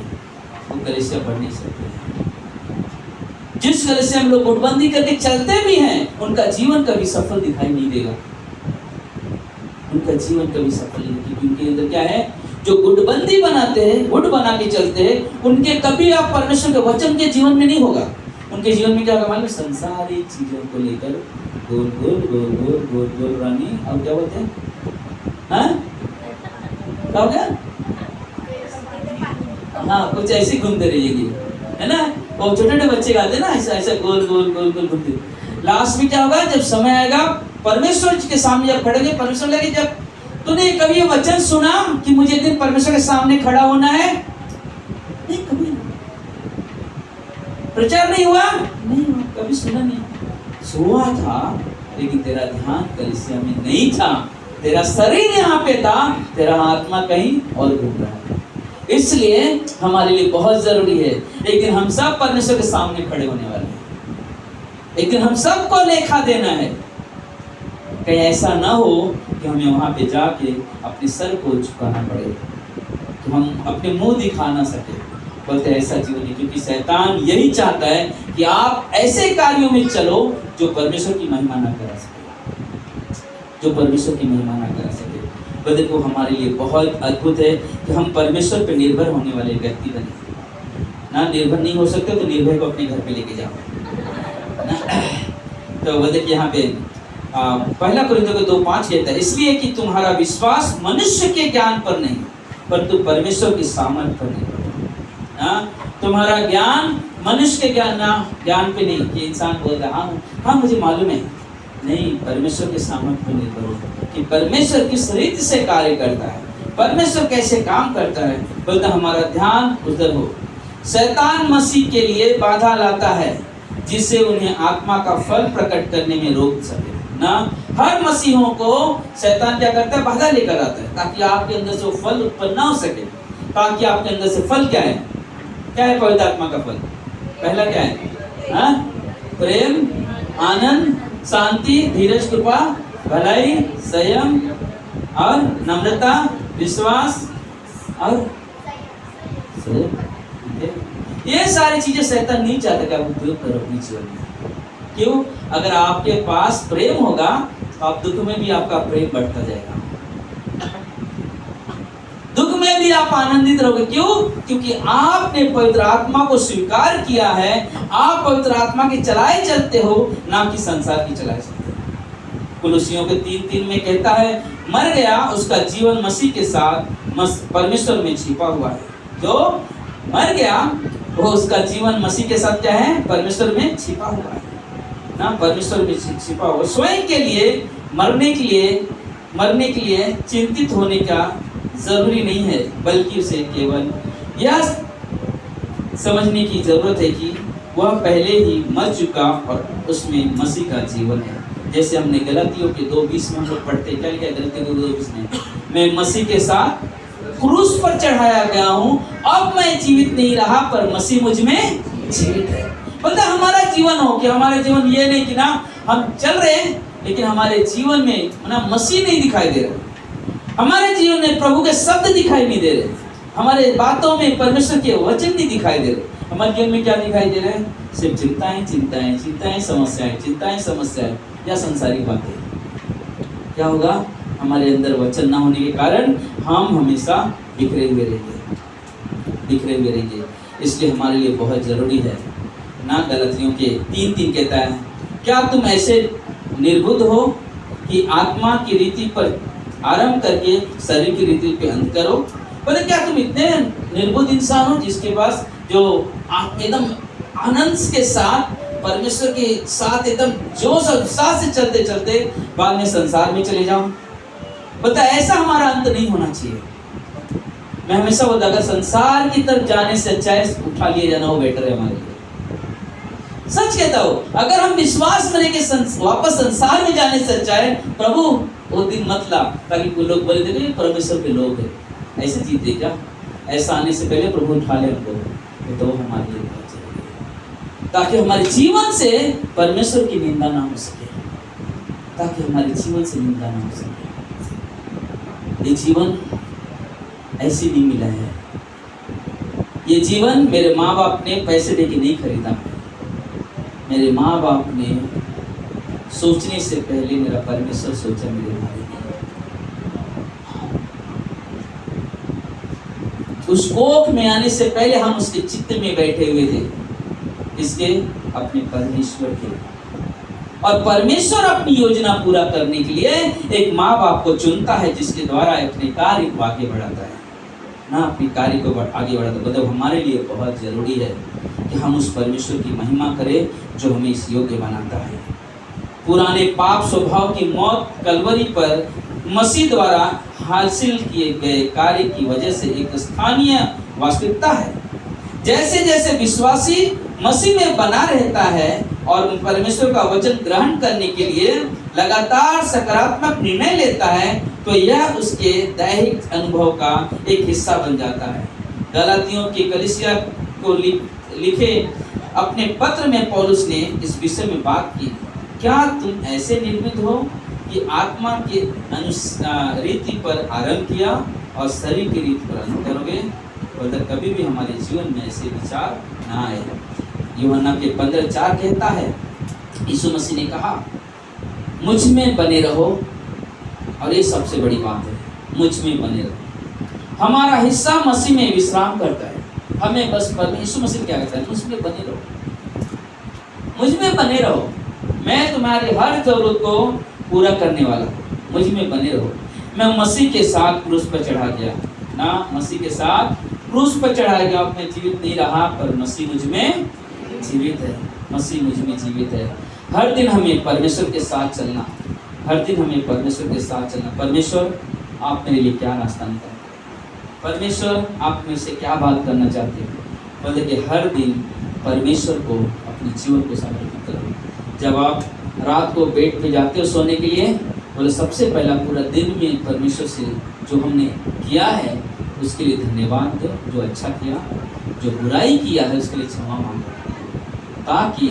वो कलीसिया बढ़ नहीं सकती। जिस कलीसिया में लोग गुटबंदी करके चलते भी हैं, उनका जीवन कभी सफल दिखाई नहीं देगा, उनका जीवन कभी सफल नहीं, क्योंकि उनके अंदर क्या है, जो गुटबंदी बनाते हैं, गुट बना के चलते हैं, उनके कभी आप परमेश्वर के वचन के जीवन में नहीं होगा। उनके जीवन में क्या होगा मालूम, संसारिक चीजों को लेकर गोल गोल गोल गोल गोल गोल रानी, और क्या बोलते हैं, हाँ क्या हो गया, हाँ कुछ ऐसे घूमते रहिएगी, है ना। वो छोटे छोटे बच्चे गाते हैं ना, ऐसा ऐसा गोल गोल गोल गोल घूमते। लास्ट में क्या होगा, जब समय आएगा परमेश्वर के सामने जब खड़े, परमेश्वर लगे, जब तूने कभी ये वचन सुना कि मुझे एक दिन परमेश्वर के सामने खड़ा होना है, नहीं, कभी प्रचार नहीं हुआ, नहीं हुआ, कभी सुना नहीं, हुआ था, लेकिन तेरा ध्यान कलीसिया में नहीं था, तेरा शरीर यहाँ पे था, तेरा आत्मा कहीं और घूम रहा है। इसलिए हमारे लिए बहुत जरूरी है, एक दिन हम सब परमेश्वर के सामने खड़े होने वाले हैं, एक दिन हम सबको लेखा देना है। कहीं ऐसा ना हो कि हमें वहां पे जाके अपने सर को झुकाना पड़े, तो हम अपने मुंह दिखा ना सके। बोलते ऐसा जीवन नहीं, क्योंकि शैतान यही चाहता है कि आप ऐसे कार्यों में चलो जो परमेश्वर की महिमा ना करा सके, जो परमेश्वर की महिमा ना करा सके। तो देखो हमारे लिए बहुत अद्भुत है कि हम परमेश्वर पर निर्भर होने वाले व्यक्ति बने ना। निर्भर नहीं हो सकते तो निर्भय को अपने घर पे लेके जाओ ना। तो वो देखिए यहाँ पे पहला कोरिन्थियों 2:5 कहता है, इसलिए कि तुम्हारा विश्वास मनुष्य के ज्ञान पर नहीं परंतु परमेश्वर की सामर्थ पर निर्भर है। तुम्हारा ज्ञान मनुष्य के ज्ञान पे नहीं कि इंसान बोल रहा हाँ मुझे मालूम है, नहीं, परमेश्वर के सामर्थ पर निर्भर हो कि परमेश्वर किस रीति से कार्य करता है, परमेश्वर कैसे काम करता है। बोलता हमारा ध्यान उधर हो। शैतान मसीह के लिए बाधा लाता है जिससे उन्हें आत्मा का फल प्रकट करने में रोक सके ना। हर मसीहों को शैतान क्या करता है, बाधा लेकर आता है ताकि आपके अंदर से वो फल उत्पन्न ना हो सके। ताकि आपके अंदर से फल क्या है, क्या है पवित्र आत्मा का फल? पहला क्या है? प्रेम, आनंद, शांति, धीरज, कृपा, भलाई, संयम और नम्रता, विश्वास और ये सारी चीजें शैतान नहीं चाहता कि आप उपयोग करो अपने जीवन में। क्यों? अगर आपके पास प्रेम होगा तो आप दुख में भी आपका प्रेम बढ़ता जाएगा, दुख में भी आप आनंदित रहोगे। क्यों? क्योंकि आपने पवित्र आत्मा को स्वीकार किया है। आप पवित्र आत्मा के चलाए चलते हो, ना कि संसार की चलाए चलते हो। कुलुसियों के 3:3 में कहता है, मर गया उसका जीवन मसीह के साथ परमेश्वर में छिपा हुआ है। जो मर गया वो उसका जीवन मसीह के साथ क्या है, परमेश्वर में छिपा हुआ है ना। परमेश्वर में छिपा हुआ। स्वयं के लिए मरने के लिए चिंतित होने का जरूरी नहीं है, बल्कि उसे केवल यह समझने की जरूरत है कि वह पहले ही मर चुका और उसमें मसीह का जीवन है। जैसे हमने गलातियों के 2:20 में हम लोग पढ़ते, क्या लिखा है गलातियों के 2:20 में, मैं मसीह के साथ क्रूस पर चढ़ाया गया हूँ, अब मैं जीवित नहीं रहा पर मसीह मुझ में जीवित है। मतलब हमारा जीवन हो कि हमारा जीवन ये नहीं कि ना हम चल रहे हैं लेकिन हमारे जीवन में ना मसीह नहीं दिखाई दे रहा, हमारे जीवन में प्रभु के शब्द दिखाई नहीं दे रहे, हमारे बातों में परमेश्वर के वचन नहीं दिखाई दे रहे, हमारे जीवन में क्या दिखाई दे रहा है? सिर्फ चिंताएं चिंताएं चिंताएं, समस्याएं चिंताएं समस्याएं, या संसारिक बातें। क्या होगा? हमारे अंदर वचन ना होने के कारण हम हमेशा बिखरे हुए रहेंगे। इसलिए हमारे लिए बहुत जरूरी है ना, गलतियों के 3:3 कहता है, क्या तुम ऐसे निर्बुद्ध हो कि आत्मा की रीति पर आरंभ करके शरीर की रीति पे अंत करो? बोले क्या तुम इतने निर्बुद्ध इंसान हो जिसके पास जो एकदम आनंद के साथ परमेश्वर के साथ एकदम जोश और उत्साह से चलते चलते बाद में संसार में चले जाओ? बता, ऐसा हमारा अंत नहीं होना चाहिए। मैं हमेशा बोलता, अगर संसार की तरफ जाने से अच्छा है उठा लिए जाना, वो बेटर है हमारे लिए। सच कहता हूं, अगर हम विश्वास में लेके वापस संसार में जाने से अच्छा है प्रभु वो दिन मत ला, ताकि कोई लोग बोले देखो ये परमेश्वर के लोग है, ऐसे जीते क्या? ऐसा आने से पहले प्रभु उठा ले हमको, तो हमारे लिए बहुत जरूरी है, ताकि हमारे जीवन से परमेश्वर की निंदा ना हो सके, ताकि हमारे जीवन से निंदा ना हो सके। ये जीवन ऐसे नहीं मिला है, ये जीवन मेरे माँ बाप ने पैसे देके नहीं खरीदा है। मेरे माँ बाप ने सोचने से पहले मेरा परमेश्वर सोचा मेरे बारे में। उस कोख में आने से पहले हम उसके चित्त में बैठे हुए थे, इसके अपने परमेश्वर के। और परमेश्वर अपनी योजना पूरा करने के लिए एक माँ बाप को चुनता है, जिसके द्वारा अपने कार्य को आगे बढ़ाता है ना, अपने कार्य को आगे बढ़ाता है। मतलब हमारे लिए बहुत जरूरी है कि हम उस परमेश्वर की महिमा करें जो हमें इस योग्य बनाता है। पुराने पाप स्वभाव की मौत कलवरी पर मसीह द्वारा हासिल किए गए कार्य की वजह से एक स्थानीय वास्तविकता है। जैसे जैसे विश्वासी मसीह में बना रहता है और परमेश्वर का वचन ग्रहण करने के लिए लगातार सकारात्मक निर्णय लेता है, तो यह उसके दैहिक अनुभव का एक हिस्सा बन जाता है। गलातियों की कलीसिया को लिखे अपने पत्र में पौलुस ने इस विषय में बात की। क्या तुम ऐसे निर्मित हो कि आत्मा की रीति पर आरंभ किया और शरीर की रीति पर अंत करोगे? और कभी भी हमारे जीवन में ऐसे विचार ना आए। यूहन्ना के 15:4 कहता है, यीशु मसीह ने कहा मुझ में बने रहो, और ये सबसे बड़ी बात है, मुझ में बने रहो। हमारा हिस्सा मसीह में विश्राम करता है, हमें बस यीशु मसीह क्या कहता है, मुझ में बने रहो, मुझ में बने रहो, मैं तुम्हारी हर जरूरत को पूरा करने वाला हूँ, मुझ में बने रहो। मैं मसीह के साथ क्रूस पर चढ़ा गया ना, मसीह के साथ क्रूस पर चढ़ा गया, मैं जीवित नहीं रहा पर मसीह मुझ में जीवित है, मसीह मुझ में जीवित है। हर दिन हमें परमेश्वर के साथ चलना, हर दिन हमें परमेश्वर के साथ चलना। परमेश्वर आप मेरे लिए क्या रास्ता निकालते हैं, परमेश्वर आप मेरे से क्या बात करना चाहते हैं? बोले कि हर दिन परमेश्वर को अपने जीवन को समर्पित करो। जब आप रात को बेड पे जाते हो सोने के लिए, बोले सबसे पहला पूरा दिन में परमेश्वर से जो हमने किया है उसके लिए धन्यवाद दो, जो अच्छा किया, जो बुराई किया है उसके लिए क्षमा मांगो, ताकि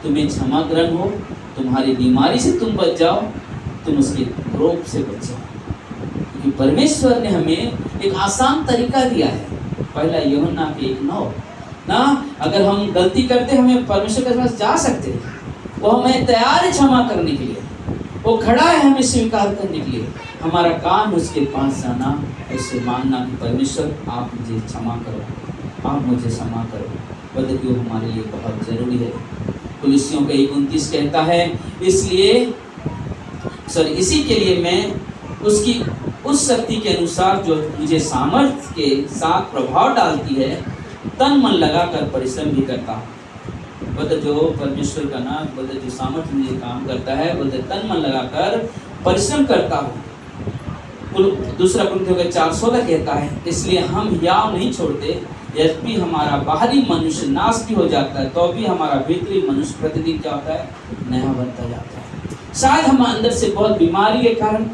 तुम्हें क्षमा ग्रहण हो, तुम्हारी बीमारी से तुम बच जाओ, तुम उसके रोग से बच जाओ। क्योंकि परमेश्वर ने हमें एक आसान तरीका दिया है। पहला यूहन्ना के 1:9 ना, अगर हम गलती करते हमें परमेश्वर के पास जा सकते हैं, वो हमें तैयार है क्षमा करने के लिए, वो खड़ा है हमें स्वीकार करने के लिए। हमारा काम उसके पास जाना, उससे मांगना कि परमेश्वर आप मुझे क्षमा करो, आप मुझे क्षमा करो। बल्कि वो हमारे लिए बहुत ज़रूरी है। कुलिसियों का 1:29 कहता है, इसी के लिए मैं उसकी उस शक्ति के अनुसार जो मुझे सामर्थ्य के साथ प्रभाव डालती है, तन मन लगाकर परिश्रम भी करता हूँ। बोलते जो परमेश्वर का नाम, बोलते जो सामर्थ्य मुझे काम करता है, बोलते तन मन लगाकर परिश्रम करता हूँ। दूसरा कुरिन्थियों का 4:16 कहता है, इसलिए हम हियाव नहीं छोड़ते, यद्यपि हमारा बाहरी मनुष्य नाश भी हो जाता है, तो भी हमारा भीतरी मनुष्य प्रतिदिन क्या होता है, नया बनता जाता है। शायद हम अंदर से बहुत बीमारी के कारण,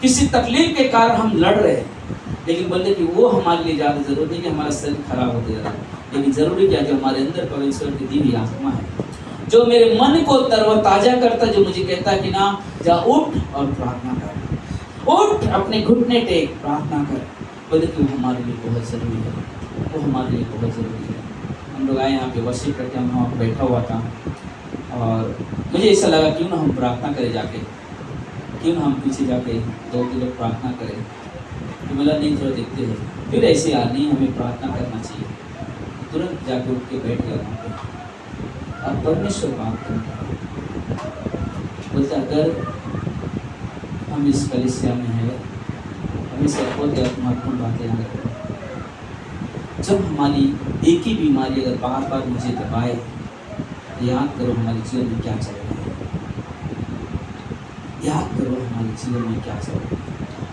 किसी तकलीफ के कारण हम लड़ रहे हैं, लेकिन बोलते कि वो हमारे लिए ज़्यादा जरूरी नहीं कि हमारा शरीर खराब होते जा रहा है, लेकिन जरूरी क्या, जो हमारे अंदर परमेश्वर की दी हुई आत्मा है, जो मेरे मन को तरोताजा करता, जो मुझे कहता है कि ना जा उठ और प्रार्थना कर, उठ अपने घुटने टेक प्रार्थना कर। बोलते कि वो हमारे लिए बहुत ज़रूरी है, वो हमारे लिए बहुत ज़रूरी है। हम लोग आए यहाँ पे वर्शिप करके, हम वहाँ बैठा हुआ था और मुझे ऐसा लगा क्यों ना हम प्रार्थना करें जाके, क्यों ना हम पीछे जाके 2 लोग प्रार्थना करें। तो बोला नहीं थोड़ा देखते हैं। फिर ऐसे यार नहीं, हमें प्रार्थना करना चाहिए। तुरंत जाके उठ के बैठ गया वहाँ पे और परमेश्वर बात करता बोलते अगर हम इस कलीसिया में हैं, हमें सब बहुत महत्वपूर्ण बातें याद रखो। जब हमारी एक ही बीमारी अगर बार बार मुझे दबाए, तो याद करो हमारे जीवन में क्या चल रहा है, याद करो हमारे जीवन में क्या चल रहा है।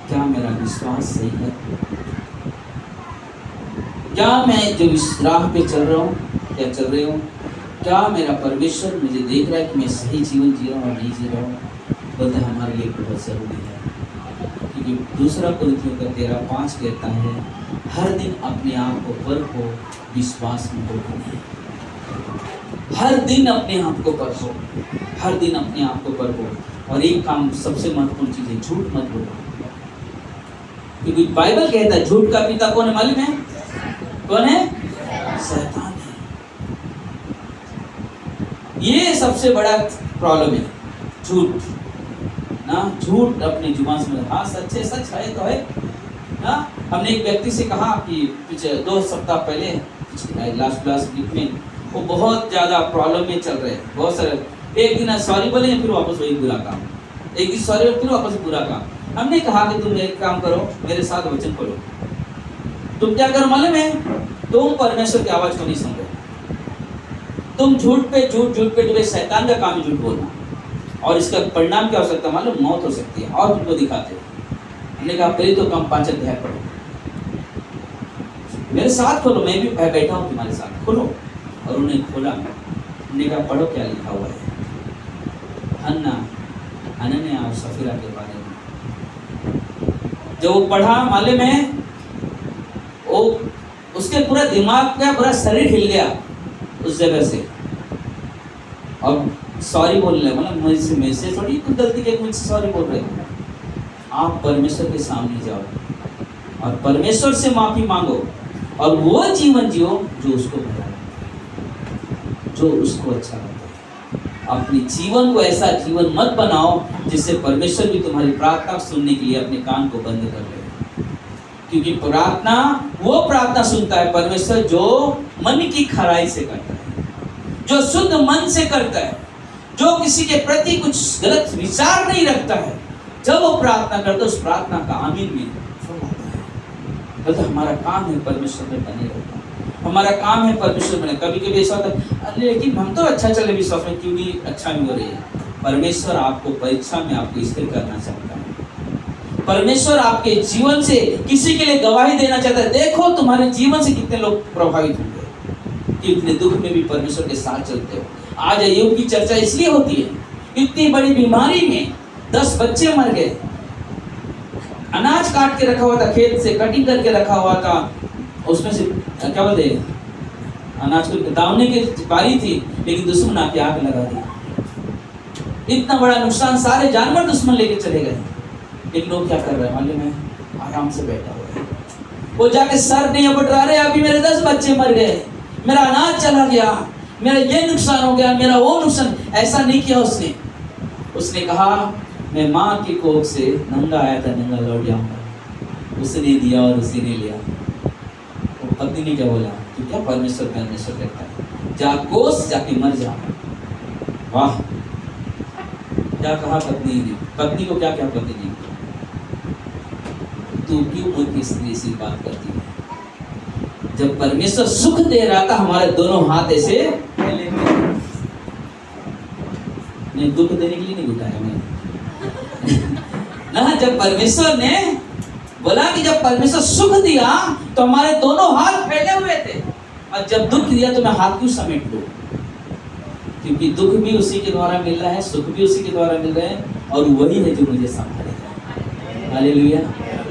क्या मेरा विश्वास सही है? क्या मैं जो इस राह पे चल रहा हूँ, क्या चल रहे हूँ, क्या मेरा परमेश्वर मुझे देख रहा है कि मैं सही जीवन जी रहा हूँ और नहीं जी रहा हूँ? बोलते हमारे लिए बहुत ज़रूरी है, क्योंकि दूसरा कुरिन्थियों का 13:5 कहता है हर दिन अपने आप को परखो, विश्वास में धोखा नहीं। हर दिन अपने आप को परखो, हर दिन अपने आप को परखो। और एक काम सबसे महत्वपूर्ण चीज़ है, झूठ मत बोलो, क्योंकि बाइबल कहता है झूठ का पिता कौन है मालूम है? कौन है? शैतान है। ये सबसे बड़ा प्रॉब्लम है, झूठ ना। झूठ अपनी जुबान से, हाँ सच है, सच है तो है ना। हमने एक व्यक्ति से कहा कि पिछले 2 सप्ताह पहले लास्ट वीक में वो बहुत ज़्यादा प्रॉब्लम में चल रहे हैं, बहुत सारे। एक दिन सॉरी बोले फिर वापस वही बुरा काम, एक दिन सॉरी फिर वापस बुरा काम। हमने कहा कि तुम एक काम करो, मेरे साथ वचन पढ़ो। तुम क्या करो मालूम है? तुम परमेश्वर की आवाज़ को नहीं सुन रहे, तुम झूठ पे झूठ, शैतान का काम है झूठ बोलना। और इसका परिणाम क्या हो सकता है मालूम? मौत हो सकती है। और तुमको दिखाते हैं। हमने कहा पहले तो कम 5 अध्याय पढ़ो, मेरे साथ खोलो, मैं भी बैठा हूँ तुम्हारे साथ, खोलो। और उन्हें खोला, हमने कहा पढ़ो क्या लिखा हुआ है। हन्ना, हनन्याह और सफीरा के बारे में जो वो पढ़ा मालूम है, वो उसके पूरा दिमाग का पूरा शरीर हिल गया उस जगह से। और सॉरी बोल रहे, मतलब मुझसे थोड़ी कुछ गलती के मुझसे सॉरी बोल रहे। आप परमेश्वर के सामने जाओ और परमेश्वर से माफी मांगो और वो जीवन जियो जो उसको भला लगता है, जो उसको अच्छा लगता है। अपने जीवन को ऐसा जीवन मत बनाओ जिससे परमेश्वर भी तुम्हारी प्रार्थना सुनने के लिए अपने कान को बंद कर ले। क्योंकि प्रार्थना वो प्रार्थना सुनता है परमेश्वर जो मन की खराई से करता है, जो शुद्ध मन से करता है, जो किसी के प्रति कुछ गलत विचार नहीं रखता है। जब वो प्रार्थना करता है उस प्रार्थना का आमीन में फल आता है। तो हमारा काम है परमेश्वर में बने रहना, हमारा काम है परमेश्वर में। कभी कभी ऐसा होता है लेकिन हम तो अच्छा चले विश्वास में, क्यों नहीं अच्छा नहीं हो रही है? परमेश्वर आपको परीक्षा में आपको स्थिर करना चाहता है। परमेश्वर आपके जीवन से किसी के लिए गवाही देना चाहता है। देखो तुम्हारे जीवन से कितने लोग प्रभावित होंगे कि इतने दुख में भी परमेश्वर के साथ चलते हो। आज अय्यूब की चर्चा इसलिए होती है, इतनी बड़ी बीमारी में 10 बच्चे मर गए, अनाज काट के रखा हुआ था, खेत से कटिंग करके रखा हुआ था, उसमें से क्या बोलते अनाज को दावने की बारी थी, लेकिन दुश्मन आके आग लगा दिया। इतना बड़ा नुकसान, सारे जानवर दुश्मन लेके चले गए, लेकिन वो क्या कर रहा है मालूम है? आराम से बैठा हुआ है। वो जाके सर नहीं अपट रहे, अभी मेरे 10 बच्चे मर गए, मेरा अनाज चला गया, मेरा ये नुकसान हो गया, मेरा वो नुकसान। ऐसा नहीं किया उसने। उसने कहा मैं माँ की कोख से नंगा आया था, नंगा लौट जाऊंगा। उसने दिया और उसी ने लिया। वो पत्नी ने क्या बोला कि क्या परमेश्वर कहता है जा कोस जाके मर जा। वाह, क्या कहा पत्नी ने? पत्नी को क्या क्या पति ने? तू क्यों मुझे स्त्री से बात करती है? जब परमेश्वर सुख दे रहा था हमारे दोनों हाथ ऐसे फैले हुए, नहीं दुख देने के लिए नहीं उठाया मैंने ना। जब परमेश्वर ने बोला कि जब परमेश्वर सुख दिया तो हमारे दोनों हाथ फैले हुए थे, और जब दुख दिया तो मैं हाथ क्यों समेट लूं? क्योंकि दुख भी उसी के द्वारा मिल रहा है, सुख भी उसी के द्वारा मिल रहे हैं, और वही है जो मुझे संभालेगा। हालेलुया,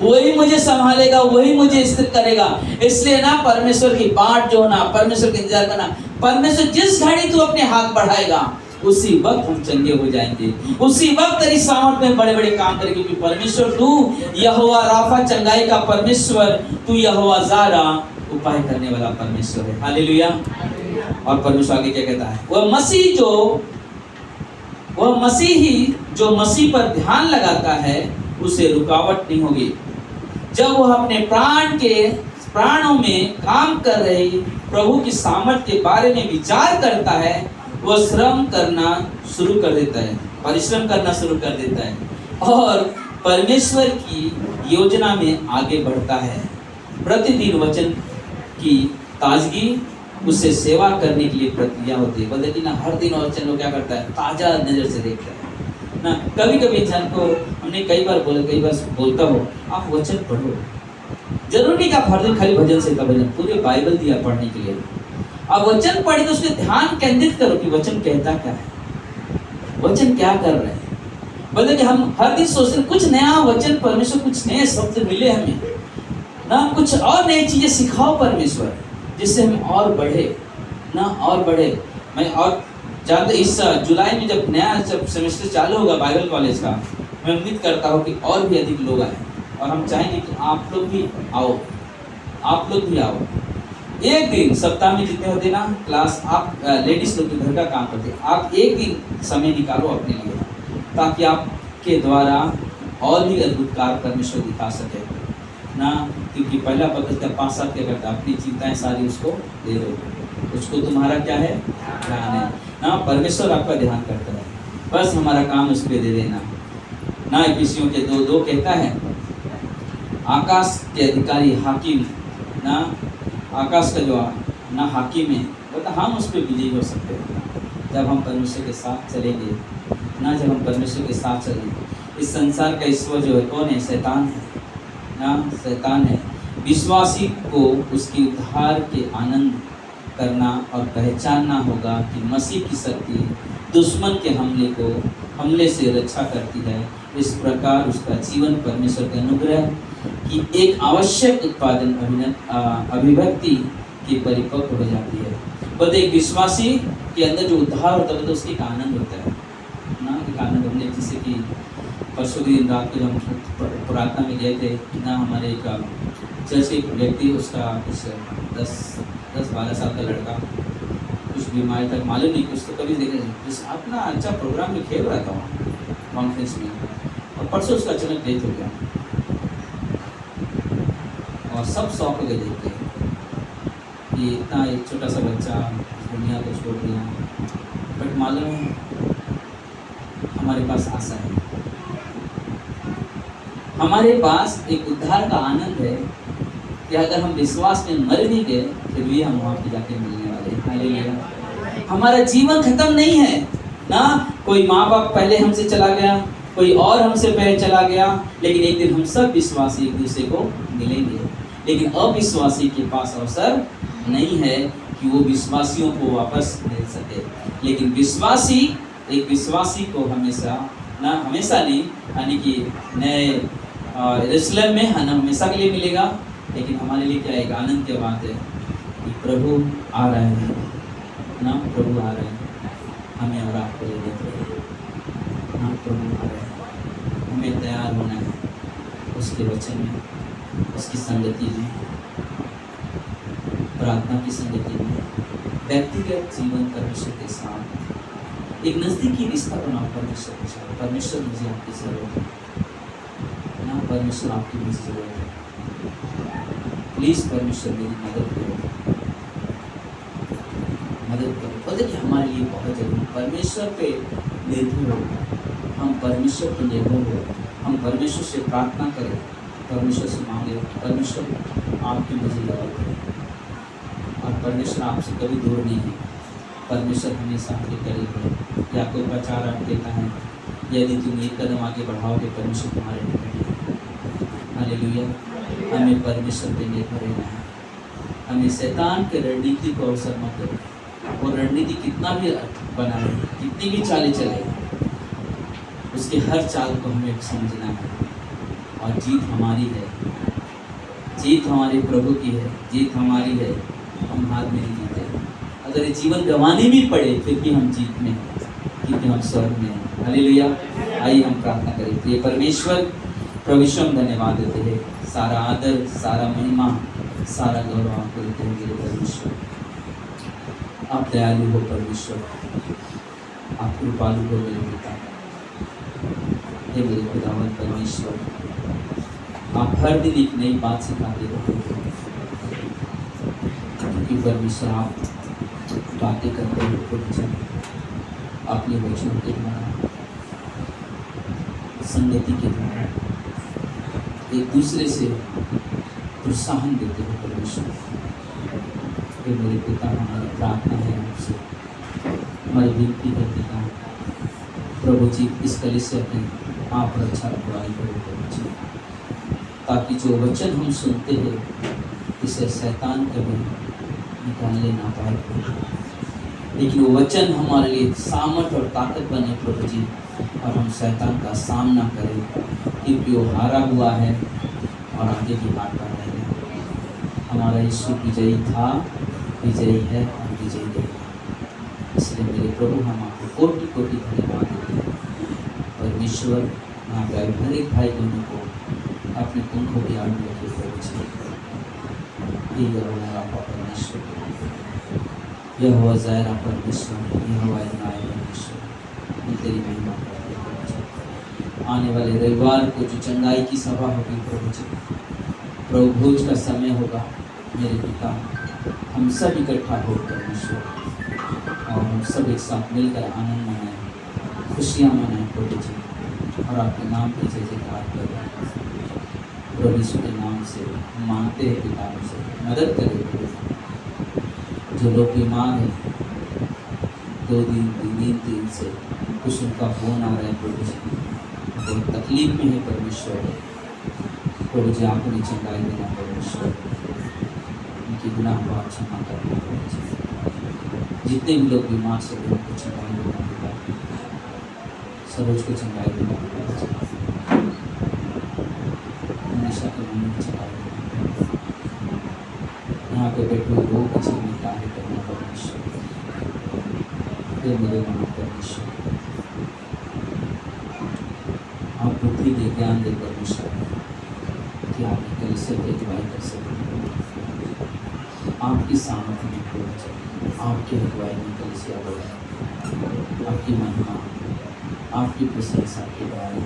वही मुझे संभालेगा, वही मुझे स्थिर करेगा। इसलिए ना परमेश्वर की बाट जो ना, परमेश्वर का इंतजार करना। परमेश्वर जिस घड़ी तू अपने हाथ बढ़ाएगा उसी वक्त हम चंगे हो जाएंगे, उसी वक्त तेरी सामर्थ में बड़े बड़े काम करेंगे। क्योंकि परमेश्वर तू यहोवा राफा, चंगाई का परमेश्वर, तू यहोवा जारा, उपाय करने वाला परमेश्वर है। हालेलुया। और परमेश्वर आगे क्या कहता है, वह मसीह ही जो मसीह पर ध्यान लगाता है उसे रुकावट नहीं होगी। जब वह अपने प्राणों में काम कर रहे प्रभु की सामर्थ्य के बारे में विचार करता है, वह श्रम करना शुरू कर देता है, परिश्रम करना शुरू कर देता है और परमेश्वर की योजना में आगे बढ़ता है। प्रतिदिन वचन की ताजगी उससे सेवा करने के लिए प्रक्रिया होती है। बल्कि ना हर दिन वचन को क्या करता है, ताजा नजर से देखता है ना। कभी कभी इंसान को हमने कई बार बोलता हो, आप वचन पढ़ो। जरूरी नहीं कि आप हर दिन खाली भजन से का भजन, पूरे बाइबल दिया पढ़ने के लिए। आप वचन पढ़े तो उसमें ध्यान केंद्रित करो कि वचन कहता क्या है, वचन क्या कर रहे हैं। बल्कि कि हम हर दिन सोचते हैं कुछ नया वचन, परमेश्वर कुछ नए शब्द मिले हमें ना, कुछ और नई चीजें सिखाओ परमेश्वर, जिससे हम और बढ़े ना, और बढ़े। मैं और जानते इस जुलाई में जब सेमेस्टर चालू होगा बाइबल कॉलेज का, मैं उम्मीद करता हूँ कि और भी अधिक लोग आए और हम चाहेंगे कि आप लोग भी आओ। एक दिन सप्ताह में जितने होते ना क्लास, आप लेडीज लोग घर का काम करते, आप एक दिन समय निकालो अपने लिए, ताकि आपके द्वारा और भी अद्भुत कार्य परमेश्वर दिखा सके ना। क्योंकि पहला पद का 5-7 क्या करता है, अपनी चिंताएं सारी उसको दे दो, उसको तुम्हारा क्या है, ध्यान है ना। परमेश्वर आपका ध्यान करता है, बस हमारा काम उस पर दे देना ना। एफिसियों के 2:2 कहता है, आकाश के अधिकारी हाकिम ना, आकाश का जो ना हाकिम है, मतलब हम उस पर विजयी हो सकते हैं जब हम परमेश्वर के साथ चलेंगे ना। जब हम परमेश्वर के साथ चलेंगे, इस संसार का ईश्वर जो है कौन है, शैतान है ना, शैतान है। विश्वासी को उसकी उद्धार के आनंद करना और पहचानना होगा कि मसीह की शक्ति दुश्मन के हमले से रक्षा करती है। इस प्रकार उसका जीवन परमेश्वर के अनुग्रह की एक आवश्यक उत्पादन अभिव्यक्ति की परिपक्व हो जाती है। बस एक विश्वासी के अंदर जो उद्धार होता है तो उसकी एक आनंद होता है ना, एक आनंद। हमने जैसे कि परसों दिन रात को हम प्रार्थना में गए थे ना, हमारे एक चर्च के व्यक्ति, उसका कुछ 10-12 साल का लड़का कुछ बीमारी तक मालूम नहीं, कुछ तो कभी देखे अपना अच्छा प्रोग्राम में खेल रहा था वहाँ कॉन्फ्रेंस में, और परसों उसका अचानक डेथ हो गया और सब शौक हो गए देख के कि इतना एक छोटा सा बच्चा दुनिया को छोड़ दिया। बट मालूम है हमारे पास आशा है, हमारे पास एक उद्धार का आनंद है कि अगर हम विश्वास में मर भी गए फिर भी हम वहाँ पे जाके मिलने वाले हैं। हालेलुया। हमारा जीवन खत्म नहीं है ना। कोई माँ बाप पहले हमसे चला गया, कोई और हमसे पहले चला गया, लेकिन एक दिन हम सब विश्वासी एक दूसरे को मिलेंगे। लेकिन अविश्वासी के पास अवसर नहीं है कि वो विश्वासियों को वापस मिल सके। लेकिन विश्वासी, एक विश्वासी को हमेशा नहीं, यानी कि नए यरूशलेम में हमेशा के लिए मिलेगा। लेकिन हमारे लिए क्या एक आनंद की बात है कि प्रभु आ रहे हैं ना, प्रभु आ रहे हैं, हमें और आपको ले लेते हैं ना। प्रभु आ रहे हैं, हमें तैयार होना है उसके वचन में, उसकी संगति में, प्रार्थना की संगति में, व्यक्तिगत जीवन परमेश्वर के साथ एक नज़दीकी रिश्ता बनाओ परमेश्वर के साथ। परमेश्वर मुझे आपकी ज़रूरत है ना, परमेश्वर आपकी मुझे ज़रूरत है। प्लीज़ परमेश्वर मेरी मदद करो। पता कि हमारे लिए बहुत जरूरी, परमेश्वर पे निर्भर हो, हम परमेश्वर पे निर्भर हो, हम परमेश्वर से प्रार्थना करें, परमेश्वर से मांगे, परमेश्वर आपकी मुझे ज़रूरत है। और परमेश्वर आपसे कभी दूर नहीं है, परमेश्वर हमेशा आपके करीब है। या कोई प्रचार आप देता है, यदि तुम एक कदम आगे बढ़ाओगे परमेश्वर तुम्हारे निकट है। हालेलुया। हमें परमेश्वर पे निर्भर रहना है। हमें शैतान के रणनीति को अवसर मत दो। वो रणनीति कितना भी बनाए, कितनी भी चालें चले, उसके हर चाल को हमें समझना है। और जीत हमारी है, जीत हमारे प्रभु की है, जीत हमारी है। हम हार में नहीं जीते। अगर ये जीवन गंवाने भी पड़े फिर भी हम जीत में हैं, क्योंकि हम स्वर्ग में हैं। हालेलुया। आइए हम प्रार्थना करें। प्रिय परमेश्वर, प्रभु हम धन्यवाद देते हैं। सारा आदर, सारा महिमा, सारा गौरव आपको देते हैं मेरे परमेश्वर। आप दयालु हो परमेश्वर, आप कृपालु हो मेरे पिता। हे मेरे खुदावन परमेश्वर, आप हर दिन एक नई बात सिखाते रहते हो, क्योंकि परमेश्वर आप बातें करते हो प्रभु जी अपने वचनों के द्वारा, संगति के द्वारा एक दूसरे से प्रोत्साहन देते हो परमेश्वर। हे मेरे पिता, हमारी प्रार्थना है आपसे, हमारी विनती है पिता, प्रभु जी इस कलीसिया की आप रक्षा रखवाली करो प्रभु जी, ताकि जो वचन हम सुनते हैं इसे शैतान कभी निकालने ना पाए प्रभु, लेकिन वो वचन हमारे लिए सामर्थ और ताकत बने प्रभु जी, और हम शैतान का सामना करें, क्योंकि वो हारा हुआ है और आगे भी हारता रहेगा। हमारा यीशु विजयी था, विजयी है और विजयी रहेगा। इसलिए मेरे प्रभु हम आपको कोटि कोटि धन्यवाद देते हैं परमेश्वर। यहाँ पे हर एक भाई बहनों को अपने पंखों की आड़ में रखे प्रभु जी। ये हमारा परमेश्वर, यह हुआ ज़ायरा परमेश्वर, यह हुआ इनाय परमेश्वर, मैं तेरी महिमा करते हैं प्रभु जी। आने वाले रविवार को जो चंगाई की सभा होगी प्रभु जी, प्रभु भोज का समय होगा मेरे पिता, हम सब इकट्ठा हो परमेश्वर, और हम सब एक साथ मिलकर आनंद मनाएं, खुशियाँ मनाएं प्रभु जी, और आपके नाम की जय जयकार करें प्रभु यीशु के नाम से हम मांगते हैं पिता, से मदद करें प्रभु। जो लोग बीमार हैं 2 दिन 3 दिन से, कुछ उनका फोन आ रहा है प्रभु जी, बहुत तकलीफ में है परमेश्वर, प्रभु जी आप उन्हें चंगाई देना परमेश्वर, उनकी गुनाह पाप क्षमा करना प्रभु जी। जितने भी लोग बीमार से उनको चंगाई देना पिता, सरोज को चंगाई देना प्रभु जी, हमेशा के मन में चंगाई देना, यहाँ पे बैठे हुए लोगों की जीवन में कार्य करना परमेश्वर। फिर मेरे मन परमेश्वर आप बुद्धि दे, ज्ञान दे परमेश्वर, कि आप कलीसिया की अगुवाई कर सकें, आपकी सामर्थ्य में प्रभु जी, आपकी अगुवाई में कलीसिया बढ़े, आपकी महिमा, आपकी प्रशंसा की बड़ाई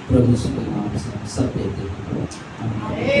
प्रभु यीशु के नाम से हम सब देते हैं। आमीन।